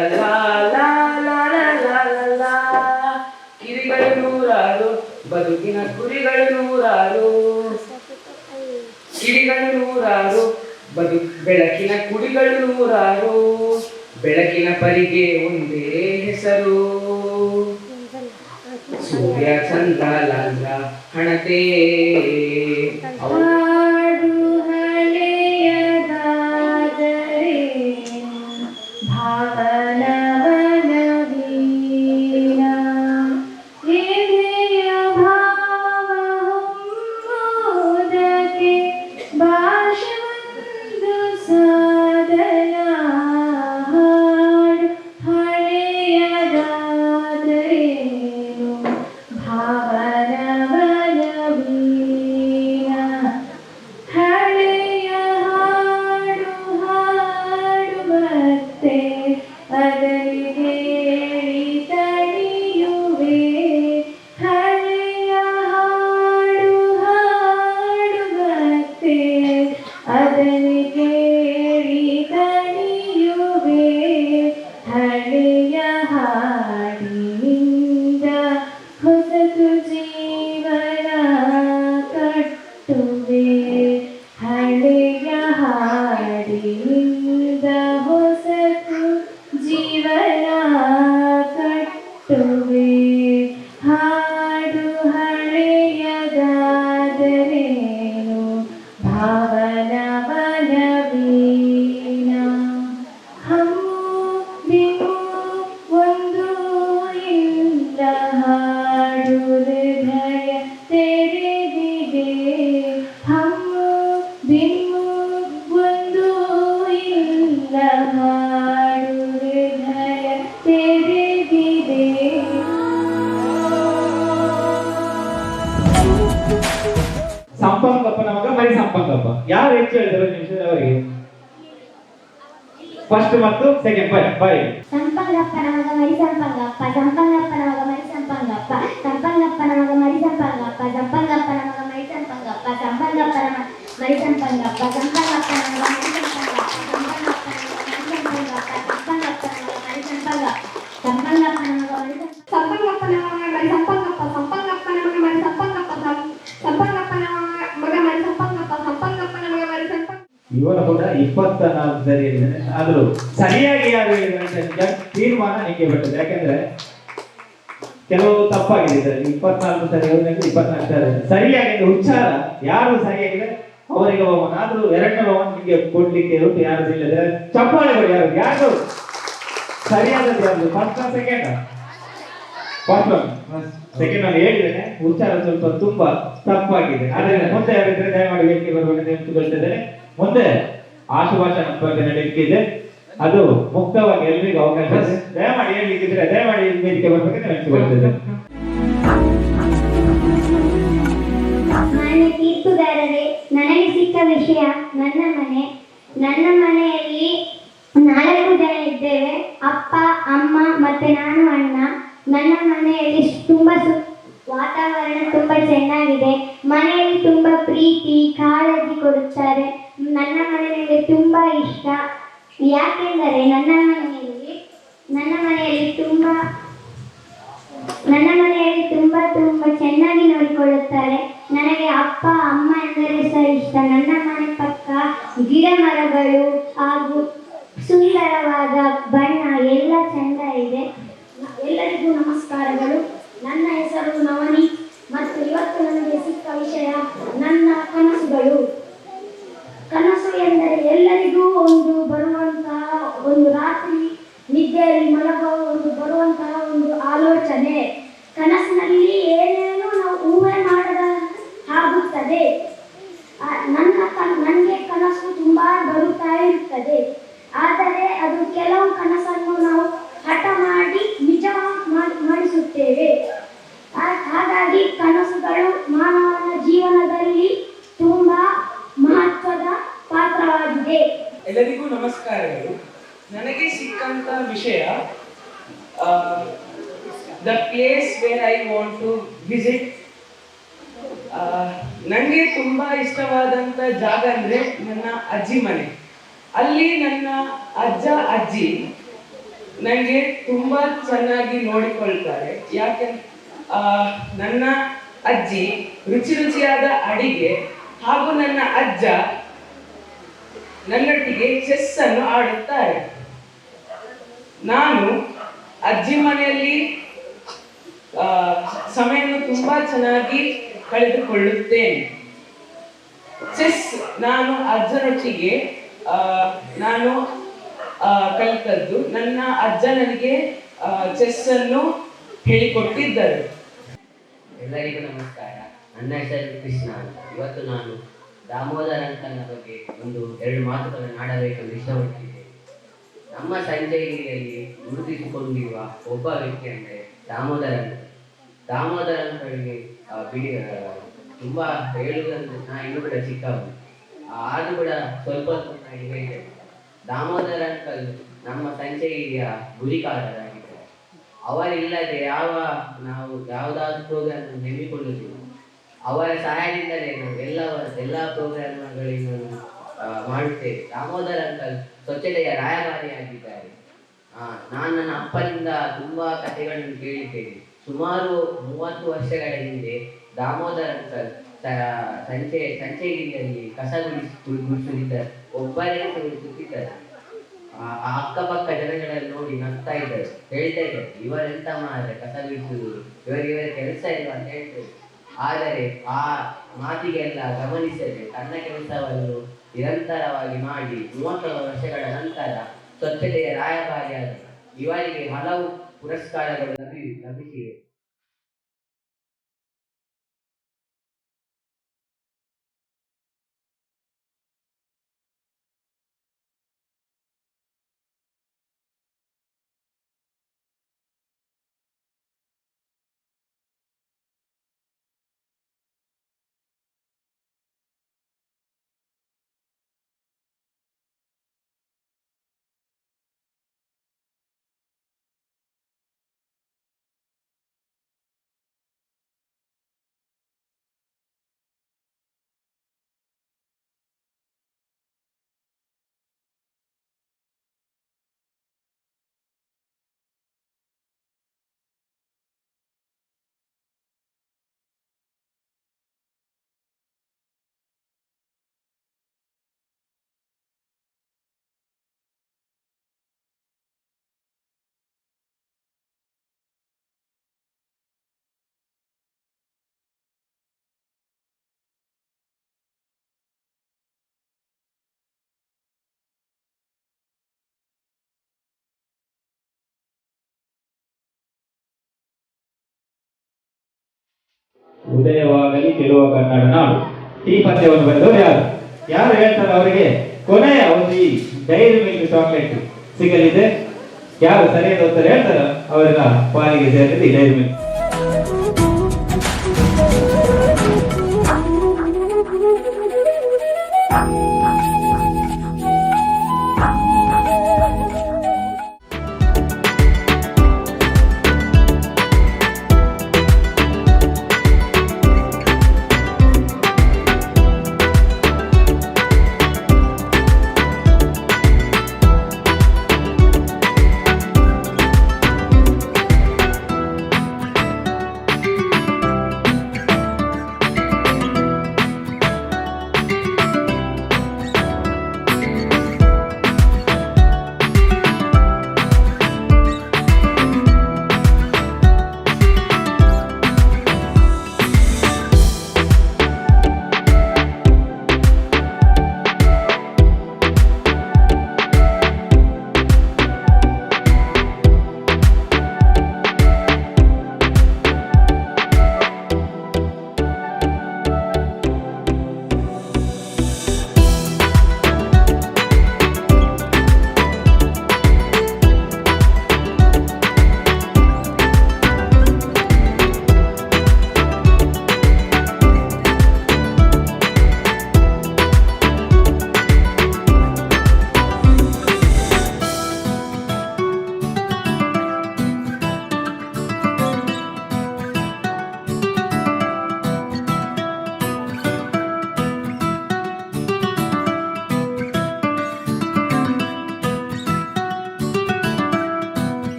ಲಾಲ ಕಿರಿಗಳು ನೂರಾರು ಬದುಕಿನ ಕುರಿಗಳು ನೂರಾರು ಕಿಡಿಗಳು ನೂರಾರು ಬೆಳಕಿನ ಕುಡಿಗಳು ನೂರಾರು ಬೆಳಕಿನ ಪರಿಗೆ ಒಂದೇ ಹೆಸರು ಸೂರ್ಯ ಚಂದ್ರ ಲಂಗ ಹಣತೆ ಹಾಡು ಹಳೆಯದಾದರೆ ಭಾವ ಹಾಡಿನಿಂದ ಹೊಸತು ಜೀವನ ಕಟ್ಟುವೆ ಹಾಡು ಹಳೆಯದಾದರೇನು ಭಾವನ ಬಲವೀನ ಹಮ್ಮು ಬಿಮ್ಮು ಒಂದು ಇಲ್ಲ ಹಾಡು ಹೃದಯ ತೆರೆದಿದೆ ಹಮ್ಮು ಬಿಮ್ಮು ಒಂದು ಇಲ್ಲ ಹಾಡು ಹೃದಯ ತೆರೆದಿದೆ. ಸಂಪಂಗಪ್ಪನ ಮಗ ಮರಿ ಸಂಪಂಗಪ್ಪ. ಯಾರು ಹೆಚ್ಚು ಹೇಳಿದ್ರು ನಿಮಿಷದಲ್ಲಿ ಅವರಿಗೆ? ಫಸ್ಟ್ ಮತ್ತು ಸೆಕೆಂಡ್ ಬಾಯ್. ಸಂಪಂಗಪ್ಪನ ಮಗ ಮರಿ ಸಂಪಂಗಪ್ಪ ಸಂಪಂಗಪ್ಪನ ಮಗ ಮರಿ ಸಂಪಂಗಪ್ಪ ಸಂಪಂಗಪ್ಪನ ಮಗ ಮರಿ ಸಂಪಂಗಪ್ಪ ಸಂಪಂಗಪ್ಪನ ಮಗ ಮರಿ ಸಂಪಂಗಪ್ಪ ಸಂಪಂಗಪ್ಪನ ಮರಿ ಸಂಪಂಗಪ್ಪ ಸಂಪಂಗಪ್ಪನ ಮಗ ಮರಿ ಸಂಪಂಗಪ್ಪ ಸಂಪಂಗಪ್ಪನ ಮಗ ಮರಿ ಸಂಪಂಗಪ್ಪ ಸಂಪಂಗಪ್ಪನ ಮಗ ಮರಿ ಸಂಪಂಗಪ್ಪನ ಮಗ ಮರಿ ಸಂಪಂಗಪ್ಪ ಸಂಪಂಗಪ್ಪನ ಮಗ ಮರಿ ಸಂಪಂಗಪ್ಪ ಸಂಪಂಗಪ್ಪನ ಮಗ ಮರಿ ಸಂಪಂಗಪ್ಪ ಸಂಪಂಗಪ್ಪನ ಮಗ ಮರಿ ಸಂಪಂಗ. ಇವನು ಕೂಡ 24 ಸರಿ ಹೇಳಿದ್ದಾನೆ. ಆದ್ರೂ ಸರಿಯಾಗಿ ಯಾರು ಹೇಳಿದ್ದಾರೆ ಅಂತ ತೀರ್ಮಾನ ನಿಮಗೆ ಬಿಟ್ಟದ್ದು. ಯಾಕಂದ್ರೆ ಕೆಲವು ತಪ್ಪಾಗಿದೆ. 24 ಸರಿ ಹೋದಾಗ 24 ಸರಿ ಸರಿಯಾಗಿದೆ. ಉಚ್ಚಾರ ಯಾರು ಸರಿಯಾಗಿದೆ ಅವರಿಗೆ ಬಹುಮಾನ. ಆದ್ರೂ ಎರಡನೇ ಬಹುಮಾನ ನಿಮಗೆ ಕೊಡ್ಲಿಕ್ಕೆ ಉಂಟು. ಯಾರು ಇಲ್ಲದ್ರೆ ಚಪ್ಪಾಳೆ ಕೊಡಿ. ಯಾರು ಸರಿಯಾದದ್ದು ಯಾರು? First second? ಫಸ್ಟ್ ಸೆಕೆಂಡ್ ನಾನು ಹೇಳಿದ್ದೇನೆ. ಉಚ್ಚಾರ ಸ್ವಲ್ಪ ತುಂಬಾ ತಪ್ಪಾಗಿದೆ. ಆದ್ರೆ ಮುಂದೆ ಯಾರಿದ್ರೆ ದಯಮಾಡಿ ವೇದಿಕೆ ಬರುವಂತೆ ನೆನಪುಗೊಳಿಸಿದ್ದೇನೆ. ಮುಂದೆ ಆಶುಭಾಷಣ ಸ್ಪರ್ಧೆ ನಡೆಯಲಿಕ್ಕಿದೆ. ಅದು ಮುಕ್ತವಾಗಿ ಎಲ್ರಿಗೂ ಅವಕಾಶ ಇದೆ. ದಯಮಾಡಿ ಹೇಳಲಿಕ್ಕಿದ್ರೆ ದಯಮಾಡಿ ವೇದಿಕೆ ಬರ್ಬೇಕಂತ ನೆನಪುಗೊಳಿಸಿದ್ದೇನೆ. ಮಾನ್ಯ ತೀರ್ಪುಗಾರರೇ, ನನಗೆ ಸಿಕ್ಕ ವಿಷಯ ನನ್ನ ಮನೆ. ನನ್ನ ಮನೆಯಲ್ಲಿ 4 ಜನ ಇದ್ದೇವೆ. ಅಪ್ಪ, ಅಮ್ಮ ಮತ್ತೆ ನಾನು ಅಣ್ಣ. ನನ್ನ ಮನೆಯಲ್ಲಿ ವಾತಾವರಣ ತುಂಬಾ ಚೆನ್ನಾಗಿದೆ. ಮನೆಯಲ್ಲಿ ತುಂಬಾ ಪ್ರೀತಿ ಕಾಳಜಿ ಕೊಡುತ್ತಾರೆ. ನನ್ನ ಮನೆ ನನಗೆ ತುಂಬಾ ಇಷ್ಟ. ಯಾಕೆಂದರೆ ನನ್ನ ಮನೆಯಲ್ಲಿ ತುಂಬಾ ತುಂಬಾ ಚೆನ್ನಾಗಿ ನೋಡಿಕೊಳ್ಳುತ್ತಾರೆ. ನನಗೆ ಅಪ್ಪ ಅಮ್ಮ ಎಂದರೆ ಸಹ ಇಷ್ಟ. ನನ್ನ ಮನೆ ಪಕ್ಕ ಗಿಡ ಮರಗಳು ಹಾಗೂ ಸುಂದರವಾದ ಬಣ್ಣ ಎಲ್ಲ ಚಂದ ಇದೆ. ಎಲ್ಲರಿಗೂ ನಮಸ್ಕಾರಗಳು. ನನ್ನ ಹೆಸರು ನವನಿ ಮತ್ತು ಇವತ್ತು ನನಗೆ ಸಿಕ್ಕ ವಿಷಯ ನನ್ನ ಕನಸುಗಳು. ಕನಸು ಎಂದರೆ ಎಲ್ಲರಿಗೂ ಒಂದು ರಾತ್ರಿ ನಿದ್ದೆಯಲ್ಲಿ ಮಲಗುವ ಬರುವಂತಹ ಒಂದು ಆಲೋಚನೆ. ಕನಸಿನಲ್ಲಿ ಏನೇನೋ ನಾವು ಊಹೆ ಮಾಡದ ಆಗುತ್ತದೆ. ನನಗೆ ಕನಸು ತುಂಬಾ ಬರುತ್ತಾ ಇರುತ್ತದೆ. ಆದರೆ ಅದು ಕೆಲವು ಕನಸನ್ನು ನಾವು ಹಠ ಮಾಡಿ ನಿಜ ಮಾಡಿಸುತ್ತೇವೆ. ಹಾಗಾಗಿ ಕನಸುಗಳು ಮಾನವನ ಜೀವನದಲ್ಲಿ ತುಂಬಾ ಮಹತ್ವದ ಪಾತ್ರವಾಗಿದೆ. ಎಲ್ಲರಿಗೂ ನಮಸ್ಕಾರಗಳು. ನನಗೆ ಸಿಕ್ಕಂತ ವಿಷಯ the place where I want to visit. ನನಗೆ ತುಂಬಾ ಇಷ್ಟವಾದಂತ ಜಾಗ ಅಂದ್ರೆ ನನ್ನ ಅಜ್ಜಿ ಮನೆ. ಅಲ್ಲಿ ನನ್ನ ಅಜ್ಜ ಅಜ್ಜಿ ನನಗೆ ತುಂಬಾ ಚೆನ್ನಾಗಿ ನೋಡಿಕೊಳ್ತಾರೆ. ಯಾಕೆಂದ್ರೆ ನನ್ನ ಅಜ್ಜಿ ರುಚಿಯಾದ ಅಡಿಗೆ ಹಾಗೂ ನನ್ನ ಅಜ್ಜ ನನ್ನೊಟ್ಟಿಗೆ ಚೆಸ್ ಅನ್ನು ಆಡುತ್ತಾರೆ. ನಾನು ಅಜ್ಜಿ ಮನೆಯಲ್ಲಿ ಸಮಯವನ್ನು ತುಂಬಾ ಚೆನ್ನಾಗಿ ಕಳೆದುಕೊಳ್ಳುತ್ತೇನೆ. ಚೆಸ್ ನಾನು ಅಜ್ಜನೊಟ್ಟಿಗೆ ನಾನು ಕಲಿತದ್ದು. ನನ್ನ ಅಜ್ಜ ನನಗೆ ಚೆಸ್ ಅನ್ನು ಹೇಳಿಕೊಟ್ಟಿದ್ದರು. ಎಲ್ಲರಿಗೂ ನಮಸ್ಕಾರ. ನನ್ನ ಹೆಸರು ಕೃಷ್ಣ ಅಂತ. ಇವತ್ತು ನಾನು ದಾಮೋದರ ಅಂಕಲ್ನ ಬಗ್ಗೆ 2 ಮಾತುಗಳನ್ನು ಆಡಬೇಕೆಂದು ಇಷ್ಟಪಟ್ಟಿದ್ದೆ. ನಮ್ಮ ಸಂಜೆಯಲ್ಲಿ ಗುರುತಿಸಿಕೊಂಡಿರುವ ಒಬ್ಬ ವ್ಯಕ್ತಿ ಅಂದರೆ ದಾಮೋದರ ಅಂಕಲ್. ದಾಮೋದರ ಅಂಕಲ್ಗೆ ತುಂಬಾ ಹೇಳುವುದಂದ್ರೆ ನಾ ಇನ್ನೂ ಕೂಡ ಚಿಕ್ಕವನು. ಆದ್ರೂ ಕೂಡ ಸ್ವಲ್ಪ ಹೇಳ್ತೇನೆ. ದಾಮೋದರ ಅಂಕಲ್ ನಮ್ಮ ಸಂಜೆಯ ಗುರಿಕಾರರಾಗಿದ್ದಾರೆ. ಅವರಿಲ್ಲದೆ ನಾವು ಯಾವುದಾದ್ರೂ ಪ್ರೋಗ್ರಾಮ್ ನೆಮ್ಮಿಕೊಳ್ಳುವುದಿಲ್ಲ. ಅವರ ಸಹಾಯದಿಂದಲೇ ನಾವು ಎಲ್ಲ ಪ್ರೋಗ್ರಾಮ್ಗಳನ್ನು ಮಾಡುತ್ತೇವೆ. ದಾಮೋದರ ಅಂಕಲ್ ಸ್ವಚ್ಛತೆಯ ರಾಯಭಾರಿಯಾಗಿದ್ದಾರೆ. ನಾನು ನನ್ನ ಅಪ್ಪನಿಂದ ತುಂಬಾ ಕಥೆಗಳನ್ನು ಕೇಳಿದ್ದೇನೆ. ಸುಮಾರು 30 ವರ್ಷಗಳ ಹಿಂದೆ ದಾಮೋದರ ಅಂಕಲ್ ಸಂಚೆಗಿರಿಯಲ್ಲಿ ಕಸ ಗುಡಿಸುತ್ತಿದ್ದಾರೆ, ಒಬ್ಬರೇ ಗುಡಿಸುತ್ತಿದ್ದಾರೆ. ಅಕ್ಕಪಕ್ಕ ಜನಗಳನ್ನು ನೋಡಿ ನಗ್ತಾ ಇದ್ದಾರೆ, ಹೇಳ್ತಾ ಇದ್ದಾರೆ, ಇವರೆಂತ ಮಾರೆ ಕಸ ಗುಡಿಸುವುದು, ಇವರ ಕೆಲಸ ಇಲ್ಲ ಅಂತ ಹೇಳ್ತಾರೆ. ಆದರೆ ಆ ಮಾತಿಗೆಲ್ಲ ಗಮನಿಸದೆ ತನ್ನ ಕೆಲಸವನ್ನು ನಿರಂತರವಾಗಿ ಮಾಡಿ 30 ವರ್ಷಗಳ ನಂತರ ಸ್ವಚ್ಛತೆಯ ರಾಯಭಾರಿಯಾದ ಇವರಿಗೆ ಹಲವು ಪುರಸ್ಕಾರಗಳು ಲಭಿಸಿವೆ. ಉದಯವಾಗಲಿ ಗೆಲುವ ಕನ್ನಡ ನಾಡು. ಈ ಪದ್ಯವನ್ನು ಬರೆದವರು ಯಾರು ಹೇಳ್ತಾರೆ ಅವರಿಗೆ ಕೊನೆಯ ಒಂದು ಡೈರಿ ಮಿಲ್ಕ್ ಚಾಕ್ಲೇಟ್ ಸಿಗಲಿದೆ. ಯಾರು ಸರಿಯಾದ ಉತ್ತರ ಹೇಳ್ತಾರೋ ಅವರ ಪಾಲಿಗೆ ಸೇರಿದೆ ಡೈರಿ ಮಿಲ್ಕ್.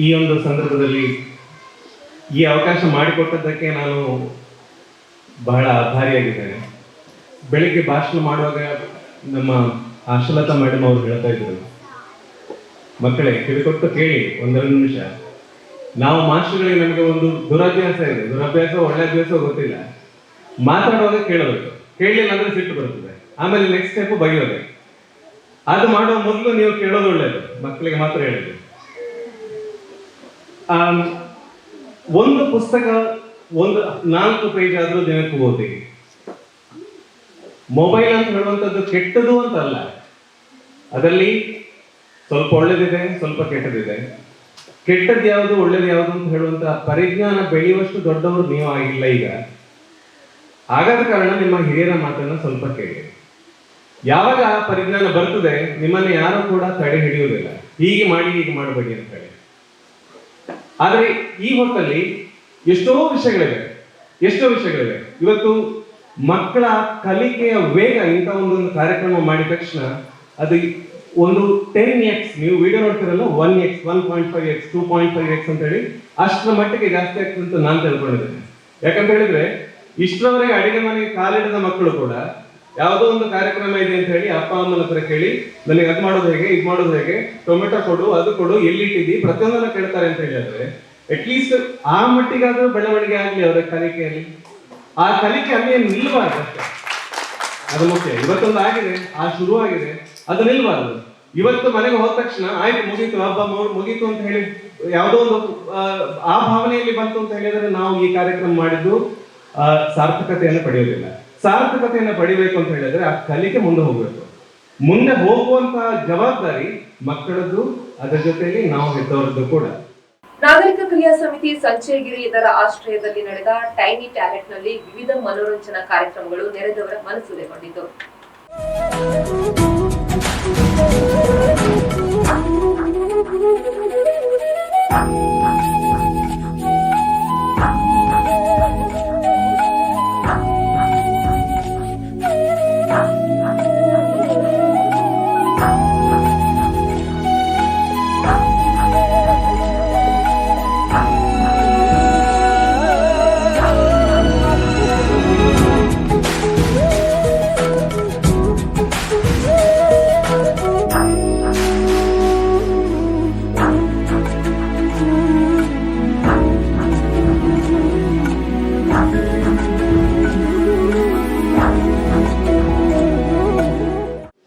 ಈ ಒಂದು ಸಂದರ್ಭದಲ್ಲಿ ಈ ಅವಕಾಶ ಮಾಡಿಕೊಟ್ಟದ್ದಕ್ಕೆ ನಾನು ಬಹಳ ಆಭಾರಿಯಾಗಿದ್ದೇನೆ. ಬೆಳಿಗ್ಗೆ ಭಾಷಣ ಮಾಡುವಾಗ ನಮ್ಮ ಆಶಲತಾ ಮೇಡಮ್ ಅವರು ಹೇಳ್ತಾ ಇದ್ರು, ಮಕ್ಕಳೇ ಕಿವಿಕೊಟ್ಟು ಕೇಳಿ ಒಂದೆರಡು ನಿಮಿಷ. ನಾವು ಮಾಸ್ಟರ್ಗಳಿಗೆ ನಮಗೆ ಒಂದು ದುರಭ್ಯಾಸ ಇದೆ, ದುರಭ್ಯಾಸ ಒಳ್ಳೆ ಅಭ್ಯಾಸ ಗೊತ್ತಿಲ್ಲ. ಮಾತಾಡುವಾಗ ಕೇಳಬೇಕು, ಕೇಳಲಿಲ್ಲ ಅಂದ್ರೆ ಸಿಟ್ಟು ಬರ್ತದೆ, ಆಮೇಲೆ ನೆಕ್ಸ್ಟ್ ಸ್ಟೆಪ್ ಬಗೆಯೋದೆ. ಅದು ಮಾಡುವ ಮೊದಲು ನೀವು ಕೇಳೋದು ಒಳ್ಳೇದು, ಮಕ್ಕಳಿಗೆ ಮಾತ್ರ ಹೇಳಿದ್ರು. ಒಂದು ಪುಸ್ತಕ ಒಂದು 4 ಪೇಜ್ ಆದ್ರೂ ದಿನಕ್ಕೆ ಓದಿ. ಮೊಬೈಲ್ ಅಂತ ಹೇಳುವಂಥದ್ದು ಕೆಟ್ಟದು ಅಂತ ಅಲ್ಲ, ಅದರಲ್ಲಿ ಸ್ವಲ್ಪ ಒಳ್ಳೇದಿದೆ, ಸ್ವಲ್ಪ ಕೆಟ್ಟದಿದೆ. ಕೆಟ್ಟದ್ದು ಯಾವುದು ಒಳ್ಳೇದು ಯಾವುದು ಅಂತ ಹೇಳುವಂತ ಪರಿಜ್ಞಾನ ಬೆಳೆಯುವಷ್ಟು ದೊಡ್ಡವರು ನೀವು ಆಗಿಲ್ಲ ಈಗ. ಆಗಾದ ಕಾರಣ ನಿಮ್ಮ ಹಿರಿಯರ ಮಾತನ್ನ ಸ್ವಲ್ಪ ಕೇಳಿ. ಯಾವಾಗ ಆ ಪರಿಜ್ಞಾನ ಬರ್ತದೆ, ನಿಮ್ಮನ್ನು ಯಾರು ಕೂಡ ತಡೆ ಹಿಡಿಯುವುದಿಲ್ಲ, ಹೀಗೆ ಮಾಡಿ ಹೀಗೆ ಮಾಡಬೇಡಿ ಅಂತ ಹೇಳಿ. ಆದ್ರೆ ಈ ಹೊತ್ತಲ್ಲಿ ಎಷ್ಟೋ ವಿಷಯಗಳಿವೆ. ಇವತ್ತು ಮಕ್ಕಳ ಕಲಿಕೆಯ ವೇಗ, ಇಂಥ ಒಂದೊಂದು ಕಾರ್ಯಕ್ರಮ ಮಾಡಿದ ತಕ್ಷಣ ಅದು ಒಂದು 10x, ನೀವು ವಿಡಿಯೋ ನೋಡ್ತಿರಲ್ಲ, 1x, 1.5x, 2.5x ಅಂತ ಹೇಳಿ ಅಷ್ಟರ ಮಟ್ಟಿಗೆ ಜಾಸ್ತಿ ಆಗ್ತದೆ ಅಂತ ನಾನು ತಿಳ್ಕೊಂಡಿದ್ದೇನೆ. ಯಾಕಂತ ಹೇಳಿದ್ರೆ ಇಷ್ಟರವರೆಗೆ ಅಡಿಗೆ ಮನೆಗೆ ಕಾಲಿಡದ ಮಕ್ಕಳು ಕೂಡ ಯಾವುದೋ ಒಂದು ಕಾರ್ಯಕ್ರಮ ಇದೆ ಅಂತ ಹೇಳಿ ಅಪ್ಪ ಅಮ್ಮನ ಹತ್ರ ಕೇಳಿ, ನನಗೆ ಅದು ಮಾಡೋದು ಹೇಗೆ, ಇದು ಮಾಡೋದು ಹೇಗೆ, ಟೊಮೆಟೊ ಕೊಡು, ಅದು ಕೊಡು, ಎಲ್ಲಿಟ್ಟಿದ್ದಿ, ಪ್ರತಿಯೊಂದನ್ನು ಕೇಳ್ತಾರೆ ಅಂತ ಹೇಳಿದ್ರೆ ಅಟ್ಲೀಸ್ಟ್ ಆ ಮಟ್ಟಿಗಾದ್ರೂ ಬೆಳವಣಿಗೆ ಆಗ್ಲಿ ಅವರ ಕಲಿಕೆಯಲ್ಲಿ. ಆ ಕಲಿಕೆ ಅಲ್ಲಿ ನಿಲ್ಬಾರ್ದು ಅಷ್ಟೇ, ಅದು ಮುಖ್ಯ. ಇವತ್ತೊಂದು ಆಗಿದೆ, ಆ ಶುರು ಆಗಿದೆ, ಅದು ನಿಲ್ಬಾರ್ದು. ಇವತ್ತು ಮನೆಗೆ ಹೋದ ತಕ್ಷಣ ಆಯ್ತು ಮುಗೀತು, ಹಬ್ಬ ಮುಗೀತು ಅಂತ ಹೇಳಿ ಯಾವುದೋ ಒಂದು ಆ ಭಾವನೆಯಲ್ಲಿ ಬಂತು ಅಂತ ಹೇಳಿದ್ರೆ ನಾವು ಈ ಕಾರ್ಯಕ್ರಮ ಮಾಡಿದ್ದು ಸಾರ್ಥಕತೆಯನ್ನು ಪಡೆಯೋದಿಲ್ಲ. ಸಾರ್ಥಕತೆಯನ್ನು ಪಡಿಬೇಕು ಅಂತ ಹೇಳಿದ್ರೆ ಆ ಕಲಿಕೆ ಮುಂದೆ ಹೋಗ್ಬೇಕು. ಮುಂದೆ ಹೋಗುವಂತ ಜವಾಬ್ದಾರಿ ಮಕ್ಕಳದ್ದು, ಅದರ ಜೊತೆಯಲ್ಲಿ ನಾವು ಹೆತ್ತವರದ್ದು ಕೂಡ. ನಾಗರಿಕ ಕ್ರಿಯಾ ಸಮಿತಿ ಸಂಚಯಗಿರಿ ಇದರ ಆಶ್ರಯದಲ್ಲಿ ನಡೆದ ಟೈನಿ ಟ್ಯಾಲೆಂಟ್ ನಲ್ಲಿ ವಿವಿಧ ಮನೋರಂಜನಾ ಕಾರ್ಯಕ್ರಮಗಳು ನೆರೆದವರ ಮನಸೂರೆಗೊಂಡಿತು.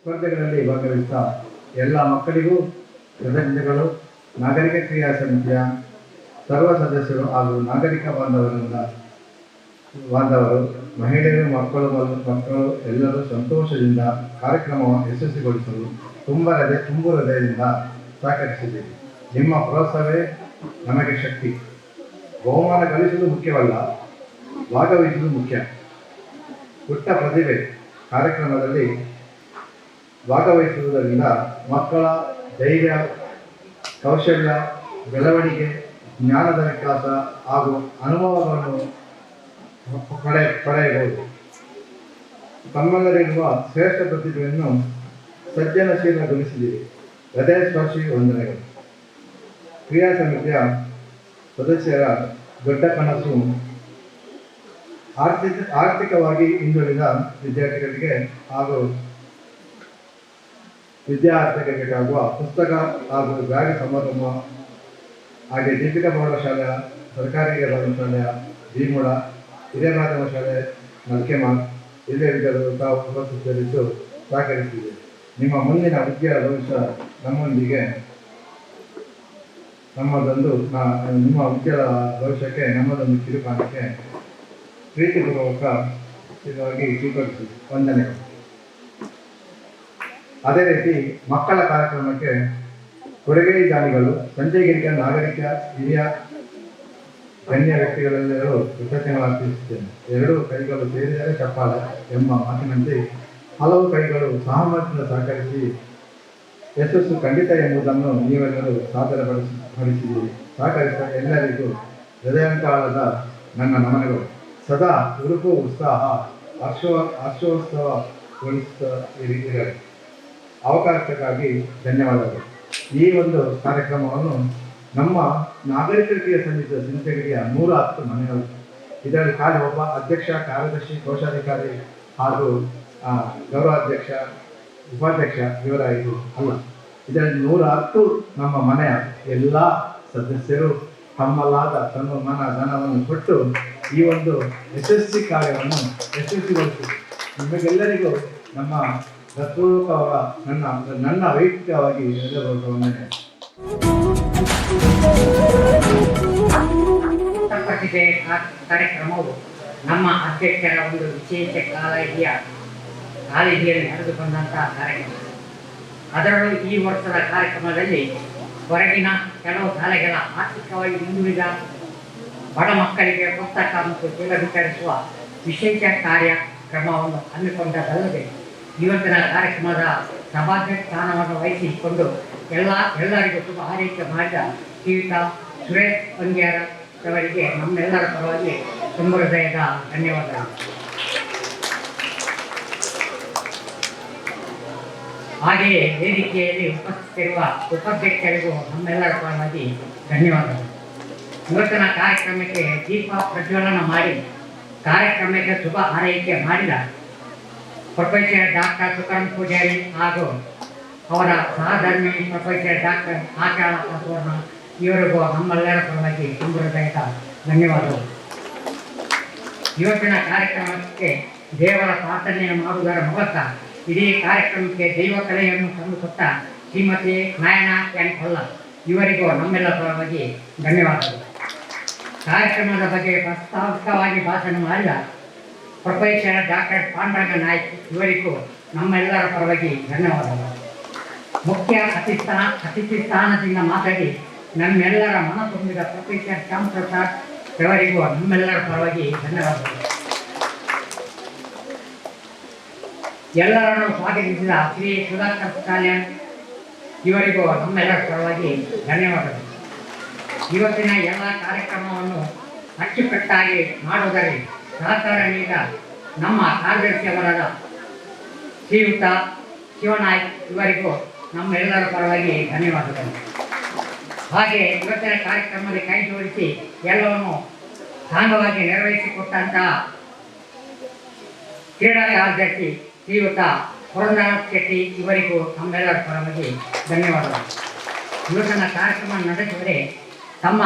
ಸ್ಪರ್ಧೆಗಳಲ್ಲಿ ಭಾಗವಹಿಸಿದ ಎಲ್ಲ ಮಕ್ಕಳಿಗೂ ಕೃತಜ್ಞತೆಗಳು. ನಾಗರಿಕ ಕ್ರಿಯಾ ಸಮಿತಿಯ ಸರ್ವ ಸದಸ್ಯರು ಹಾಗೂ ನಾಗರಿಕ ಬಾಂಧವರು, ಮಹಿಳೆಯರು, ಮಕ್ಕಳು ಎಲ್ಲರೂ ಸಂತೋಷದಿಂದ ಕಾರ್ಯಕ್ರಮವನ್ನು ಯಶಸ್ವಿಗೊಳಿಸಲು ತುಂಬು ಹೃದಯದಿಂದ ಸಹಕರಿಸಿದ್ದೀರಿ. ನಿಮ್ಮ ಪ್ರೋತ್ಸಾಹವೇ ನಮಗೆ ಶಕ್ತಿ. ಬಹುಮಾನ ಗಳಿಸುವುದು ಮುಖ್ಯವಲ್ಲ, ಭಾಗವಹಿಸುವುದು ಮುಖ್ಯ. ಪುಟ್ಟ ಪ್ರತಿಭೆ ಕಾರ್ಯಕ್ರಮದಲ್ಲಿ ಭಾಗವಹಿಸುವುದರಿಂದ ಮಕ್ಕಳ ಧೈರ್ಯ, ಕೌಶಲ್ಯ ಬೆಳವಣಿಗೆ, ಜ್ಞಾನದ ವಿಕಾಸ ಹಾಗೂ ಅನುಭವಗಳನ್ನು ಪಡೆಯಬಹುದು. ತಮ್ಮಲ್ಲರಿರುವ ಶ್ರೇಷ್ಠ ಪ್ರತಿಭೆಯನ್ನು ಸಜ್ಜನಶೀಲಗೊಳಿಸಿದ್ದೀರಿ. ಹೃದಯ ಸ್ಪರ್ಶಿ ವಂದನೆಗಳು. ಕ್ರಿಯಾ ಸಮಿತಿಯ ಸದಸ್ಯರ ದೊಡ್ಡ ಕನಸು ಆರ್ಥಿಕವಾಗಿ ಹಿಂದುಳಿದ ವಿದ್ಯಾರ್ಥಿಗಳಿಗೆ ಹಾಗೂ ವಿದ್ಯಾರ್ಥಿಗಳಿಗಾಗುವ ಪುಸ್ತಕ ಹಾಗೂ ಬ್ಯಾಗ್ ಸಮಾರಂಭ, ಹಾಗೆ ದೀಪಿಕಾ ಪ್ರೌಢಶಾಲೆಯ, ಸರ್ಕಾರಿ ಹಿರಿಯ ಶಾಲೆಯ ಭೀಮುಳ, ಹಿರಿಯ ಪ್ರಾಥಮಿಕ ಶಾಲೆ ನಲ್ಕೆಮ ಹಿರಿಯ ವಿದ್ಯಾರ್ಥಿಗಳು ತಾವು ಉಪಸ್ಥಿತರಿದ್ದು ಸಹಕರಿಸಿದೆ. ನಿಮ್ಮ ಮುಂದಿನ ಉದ್ಯೋಗ ಭವಿಷ್ಯ ನಮ್ಮೊಂದಿಗೆ ನಿಮ್ಮ ಉದ್ಯೋಗ ಭವಿಷ್ಯಕ್ಕೆ ನಮ್ಮದೊಂದು ಕಿರುಕಾಣಿಕೆ ಪ್ರೀತಿಪೂರ್ವಕವಾಗಿ ಸ್ವೀಕರಿಸಿ ವಂದನೆಗಳು. ಅದೇ ರೀತಿ ಮಕ್ಕಳ ಕಾರ್ಯಕ್ರಮಕ್ಕೆ ಕೊಡುಗೆ ದಾನಿಗಳು, ಸಂಜಯಗಿರಿಯ ನಾಗರಿಕ ಹಿರಿಯ ಗಣ್ಯ ವ್ಯಕ್ತಿಗಳೆಲ್ಲರೂ ಕೃತಜ್ಞತೆಗಳನ್ನು ಅರ್ಪಿಸುತ್ತೇನೆ. ಎರಡೂ ಕೈಗಳು ಸೇರಿದರೆ ಚಪ್ಪಾಳೆ ಎಂಬ ಮಾತಿನಂತೆ ಹಲವು ಕೈಗಳು ಸಾಮರ್ಥ್ಯ ಸಹಕರಿಸಿ ಯಶಸ್ಸು ಖಂಡಿತ ಎಂಬುದನ್ನು ನೀವೆಲ್ಲರೂ ಸಾದರಪಡಿಸಿದ್ದೀರಿ. ಸಹಕರಿಸಿದ ಎಲ್ಲರಿಗೂ ಹೃದಯಾಂತರಾಳದ ನನ್ನ ನಮನಗಳು. ಸದಾ ಉರುಪು, ಉತ್ಸಾಹ, ಹರ್ಷೋತ್ಸವಗೊಳಿಸುತ್ತಿರಲಿ. ಅವಕಾಶಕ್ಕಾಗಿ ಧನ್ಯವಾದಗಳು. ಈ ಒಂದು ಕಾರ್ಯಕ್ರಮವನ್ನು ನಮ್ಮ ನಾಗರಿಕ ಕ್ರಿಯಾ ಸಮಿತಿಯ ಸಿಂಚಗಿರಿಯ 110 ಮನೆಗಳು. ಇದರಲ್ಲಿ ಖಾಲಿ ಒಬ್ಬ ಅಧ್ಯಕ್ಷ, ಕಾರ್ಯದರ್ಶಿ, ಕೋಶಾಧಿಕಾರಿ ಹಾಗೂ ಗೌರವಾಧ್ಯಕ್ಷ, ಉಪಾಧ್ಯಕ್ಷ ಇವರ ಇದು ಅಲ್ಲ. ಇದರಲ್ಲಿ 110 ನಮ್ಮ ಮನೆಯ ಎಲ್ಲ ಸದಸ್ಯರು ತಮ್ಮಲ್ಲಾದ ತಮ್ಮ ಮನ ಧನವನ್ನು ಕೊಟ್ಟು ಈ ಒಂದು ಯಶಸ್ವಿ ಕಾರ್ಯವನ್ನು ಯಶಸ್ವಿಗೊಳಿಸಿದೆ. ನಿಮಗೆಲ್ಲರಿಗೂ ನಮ್ಮ ನನ್ನ ವೈಯಕ್ತಿಕವಾಗಿ ಪ್ರತಿಭೆ ಕಾರ್ಯಕ್ರಮವು ನಮ್ಮ ಅಧ್ಯಕ್ಷರ ಒಂದು ವಿಶೇಷ ಕಾಲೇಜಿಯಲ್ಲಿ ನಡೆದುಕೊಂಡಂತಹ ಕಾರ್ಯಕ್ರಮ. ಅದರಲ್ಲೂ ಈ ವರ್ಷದ ಕಾರ್ಯಕ್ರಮದಲ್ಲಿ ಹೊರಗಿನ ಕೆಲವು ಶಾಲೆಗಳ ಆರ್ಥಿಕವಾಗಿ ಹಿಂದುಳಿದ ಬಡ ಮಕ್ಕಳಿಗೆ ಪುಸ್ತಕ ಮತ್ತು ಚೀಲ ವಿತರಿಸುವ ವಿಶೇಷ ಕಾರ್ಯಕ್ರಮವನ್ನು ಹಮ್ಮಿಕೊಂಡದಲ್ಲದೆ ಇವತ್ತಿನ ಕಾರ್ಯಕ್ರಮದ ಸಭಾಧ್ಯಕ್ಷ ಸ್ಥಾನವನ್ನು ವಹಿಸಿಕೊಂಡು ಎಲ್ಲರಿಗೂ ಶುಭ ಹಾರೈಕೆ ಮಾಡಿದ ಶ್ರೀಯುತ ಸುರೇಶ್ ಪಂಗ್ಯಾರ ಅವರಿಗೆ ನಮ್ಮೆಲ್ಲರ ಪರವಾಗಿ ತುಂಬ ಹೃದಯದ ಧನ್ಯವಾದಗಳು. ಹಾಗೆಯೇ ವೇದಿಕೆಯಲ್ಲಿ ಉಪಸ್ಥಿತಿರುವ ಉಪಾಧ್ಯಕ್ಷರಿಗೂ ನಮ್ಮೆಲ್ಲರ ಪರವಾಗಿ ಧನ್ಯವಾದಗಳು. ಇವತ್ತಿನ ಕಾರ್ಯಕ್ರಮಕ್ಕೆ ದೀಪ ಪ್ರಜ್ವಲನ ಮಾಡಿ ಕಾರ್ಯಕ್ರಮಕ್ಕೆ ಶುಭ ಹಾರೈಕೆ ಮಾಡಿದ ಪ್ರೊಫೆಸರ್ ಡಾಕ್ಟರ್ ತುಕಾರಾಮ್ ಪೂಜಾರಿ ಹಾಗೂ ಅವರ ಸಹಧರ್ಮಿ ಪ್ರೊಫೆಸರ್ ಡಾಕ್ಟರ್ ಆಚಾರ ಸುವರ್ಣ ಇವರಿಗೂ ನಮ್ಮೆಲ್ಲರ ಪರವಾಗಿ ತುಂಬ ಹೃದಯದ ಧನ್ಯವಾದಗಳು. ಇವತ್ತಿನ ಕಾರ್ಯಕ್ರಮಕ್ಕೆ ದೇವರ ಪ್ರಾರ್ಥನೆಯನ್ನು ಮಾಡುವುದರ ಮೂಲಕ ಇಡೀ ಕಾರ್ಯಕ್ರಮಕ್ಕೆ ದೈವ ಕಲೆಯನ್ನು ತಂದುಕೊಟ್ಟ ಶ್ರೀಮತಿ ನಾಯನ ಎನ್ ಹೊಲ್ಲ ಇವರಿಗೂ ನಮ್ಮೆಲ್ಲ ಪರವಾಗಿ ಧನ್ಯವಾದಗಳು. ಕಾರ್ಯಕ್ರಮದ ಬಗ್ಗೆ ಪ್ರಸ್ತಾವಿಕವಾಗಿ ಭಾಷಣ ಮಾಡಿದ ಪ್ರೊಫೆಸರ್ ಡಾಕ್ಟರ್ ಪಾಂಡುರಂಗ ನಾಯ್ಕ್ ಇವರಿಗೂ ನಮ್ಮೆಲ್ಲರ ಪರವಾಗಿ ಧನ್ಯವಾದಗಳು. ಮುಖ್ಯ ಅತಿಥಿ ಸ್ಥಾನದಿಂದ ಮಾತಾಡಿ ನಮ್ಮೆಲ್ಲರ ಮನ ತುಂಬಿದ ಪ್ರೊಫೆಸರ್ ಶ್ಯಾಮ್ ಪ್ರಸಾದ್ ಇವರಿಗೂ ನಮ್ಮೆಲ್ಲರ ಪರವಾಗಿ ಧನ್ಯವಾದಗಳು. ಎಲ್ಲರನ್ನು ಸ್ವಾಗತಿಸಿದ ಶ್ರೀ ಸುಧಾಕರ್ ಸಾಲ್ಯನ್ ಇವರಿಗೂ ನಮ್ಮೆಲ್ಲರ ಪರವಾಗಿ ಧನ್ಯವಾದಗಳು. ಇವತ್ತಿನ ಎಲ್ಲ ಕಾರ್ಯಕ್ರಮವನ್ನು ಅಚ್ಚುಕಟ್ಟಾಗಿ ಮಾಡುವುದರಲ್ಲಿ ಸಹಕಾರ ನೀಡಿದ ನಮ್ಮ ಕಾರ್ಯದರ್ಶಿಯವರಾದ ಶ್ರೀಯುತ ಶಿವನಾಯ್ಕ್ ಇವರಿಗೂ ನಮ್ಮೆಲ್ಲರ ಪರವಾಗಿ ಧನ್ಯವಾದಗಳು. ಹಾಗೆ ಇವತ್ತಿನ ಕಾರ್ಯಕ್ರಮದಲ್ಲಿ ಕೈ ಜೋಡಿಸಿ ಎಲ್ಲವನ್ನು ಸಾಂಗವಾಗಿ ನಿರ್ವಹಿಸಿಕೊಟ್ಟಂತಹ ಕ್ರೀಡಾ ಕಾರ್ಯದರ್ಶಿ ಶ್ರೀಯುತ ಪುರಂದರನಾಥ್ ಶೆಟ್ಟಿ ಇವರಿಗೂ ನಮ್ಮೆಲ್ಲರ ಪರವಾಗಿ ಧನ್ಯವಾದಗಳು. ಇವತ್ತಿನ ಕಾರ್ಯಕ್ರಮ ನಡೆಸಿದರೆ ತಮ್ಮ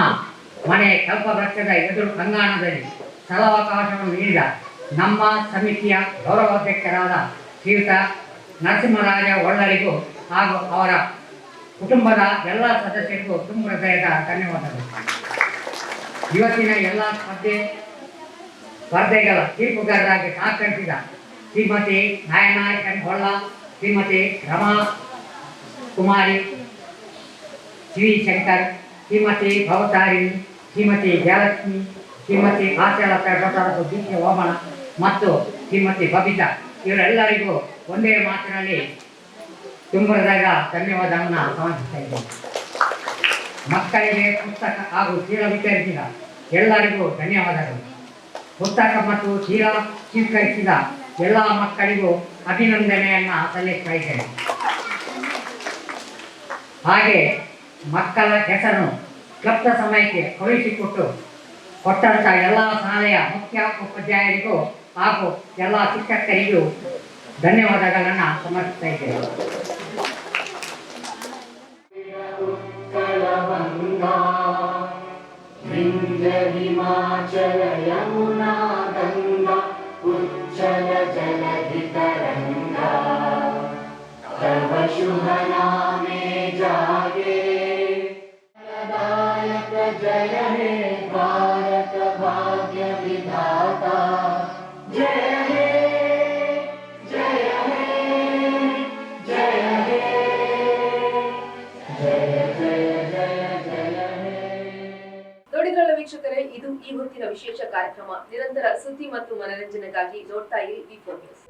ಮನೆ ಕಲ್ಪವೃಕ್ಷದ ಎದುರು ಕಂಗಾಣದಲ್ಲಿ ಸ್ಥಳಾವಕಾಶವನ್ನು ನೀಡಿದ ನಮ್ಮ ಸಮಿತಿಯ ಗೌರವಾಧ್ಯಕ್ಷರಾದ ಶ್ರೀಯುತ ನರಸಿಂಹರಾಜ ಒಳ್ಳರಿಗೂ ಹಾಗೂ ಅವರ ಕುಟುಂಬದ ಎಲ್ಲ ಸದಸ್ಯರಿಗೂ ತುಂಬ ಹೃದಯದ ಧನ್ಯವಾದಗಳು. ಇವತ್ತಿನ ಎಲ್ಲ ಸ್ಪರ್ಧೆಗಳ ತೀರ್ಪುಗಾರರಾಗಿ ಸಹಕರಿಸಿದ ಶ್ರೀಮತಿ ನಾಯನ ಎನ್ ಹೊಳ್ಳ, ಶ್ರೀಮತಿ ರಮಾ ಕುಮಾರಿ ಶ್ರೀಶಂಕರ್, ಶ್ರೀಮತಿ ಭವತಾರಿಣಿ, ಶ್ರೀಮತಿ ಜಯಲಕ್ಷ್ಮಿ, ಶ್ರೀಮತಿ ಆಶಾಲತಾ ಪ್ರಸಾದ ದೀಕ್ಷೆ ಓಮಣ ಮತ್ತು ಶ್ರೀಮತಿ ಬಬಿತಾ ಇವರೆಲ್ಲರಿಗೂ ಒಂದೇ ಮಾತಿನಲ್ಲಿ ತುಂಬ ಹೃದಯದ ಧನ್ಯವಾದವನ್ನು ಸಮರ್ಪಿಸ್ತಾ ಇದ್ದೇನೆ. ಮಕ್ಕಳಿಗೆ ಪುಸ್ತಕ ಹಾಗೂ ಚೀಲ ವಿತರಿಸಿದ ಎಲ್ಲರಿಗೂ ಧನ್ಯವಾದಗಳು. ಪುಸ್ತಕ ಮತ್ತು ಚೀಲ ಸ್ವೀಕರಿಸಿದ ಎಲ್ಲ ಮಕ್ಕಳಿಗೂ ಅಭಿನಂದನೆಯನ್ನು ಸಲ್ಲಿಸ್ತಾ ಇದ್ದೇನೆ. ಹಾಗೆ ಮಕ್ಕಳ ಹೆಸರನ್ನು ಕ್ಲಬ್ದ ಸಮಯಕ್ಕೆ ಕೊಟ್ಟಂಥ ಎಲ್ಲ ಶಾಲೆಯ ಮುಖ್ಯ ಉಪಾಧ್ಯಾಯರಿಗೂ ಹಾಗೂ ಎಲ್ಲ ಶಿಕ್ಷಕರಿಗೂ ಧನ್ಯವಾದಗಳನ್ನು ಸಮರ್ಪಿಸ್ತಾ ಇದ್ದೇನೆ. ಹಿಮಾಚಲ ಯಮುನಾ ಗಂಗಾ ಉಜ್ಜಲ ಜಲಧಿ ತರಂಗಾ ತವ ಶುಭ ನಾಮೇ ಜಾಗೆ ದಾಯಕ ಜಯ ಹೇ ಭಾರತ ಭಾಗ್ಯ ವಿಧಾತಾ ಜಯ ಹೇ ಜಯ ಹೇ ಜಯ ಹೇ ಜಯ ಜಯ ಜಯ ಜಯ ಹೇ. ನೋಡಿಕೊಳ್ಳ ವೀಕ್ಷಕರೇ, ಇದು ಈ ಹೊತ್ತಿನ ವಿಶೇಷ ಕಾರ್ಯಕ್ರಮ. ನಿರಂತರ ಸುದ್ದಿ ಮತ್ತು ಮನರಂಜನೆಗಾಗಿ ನೋಡ್ತಾ ಇರಿ ವಿ4 ನ್ಯೂಸ್.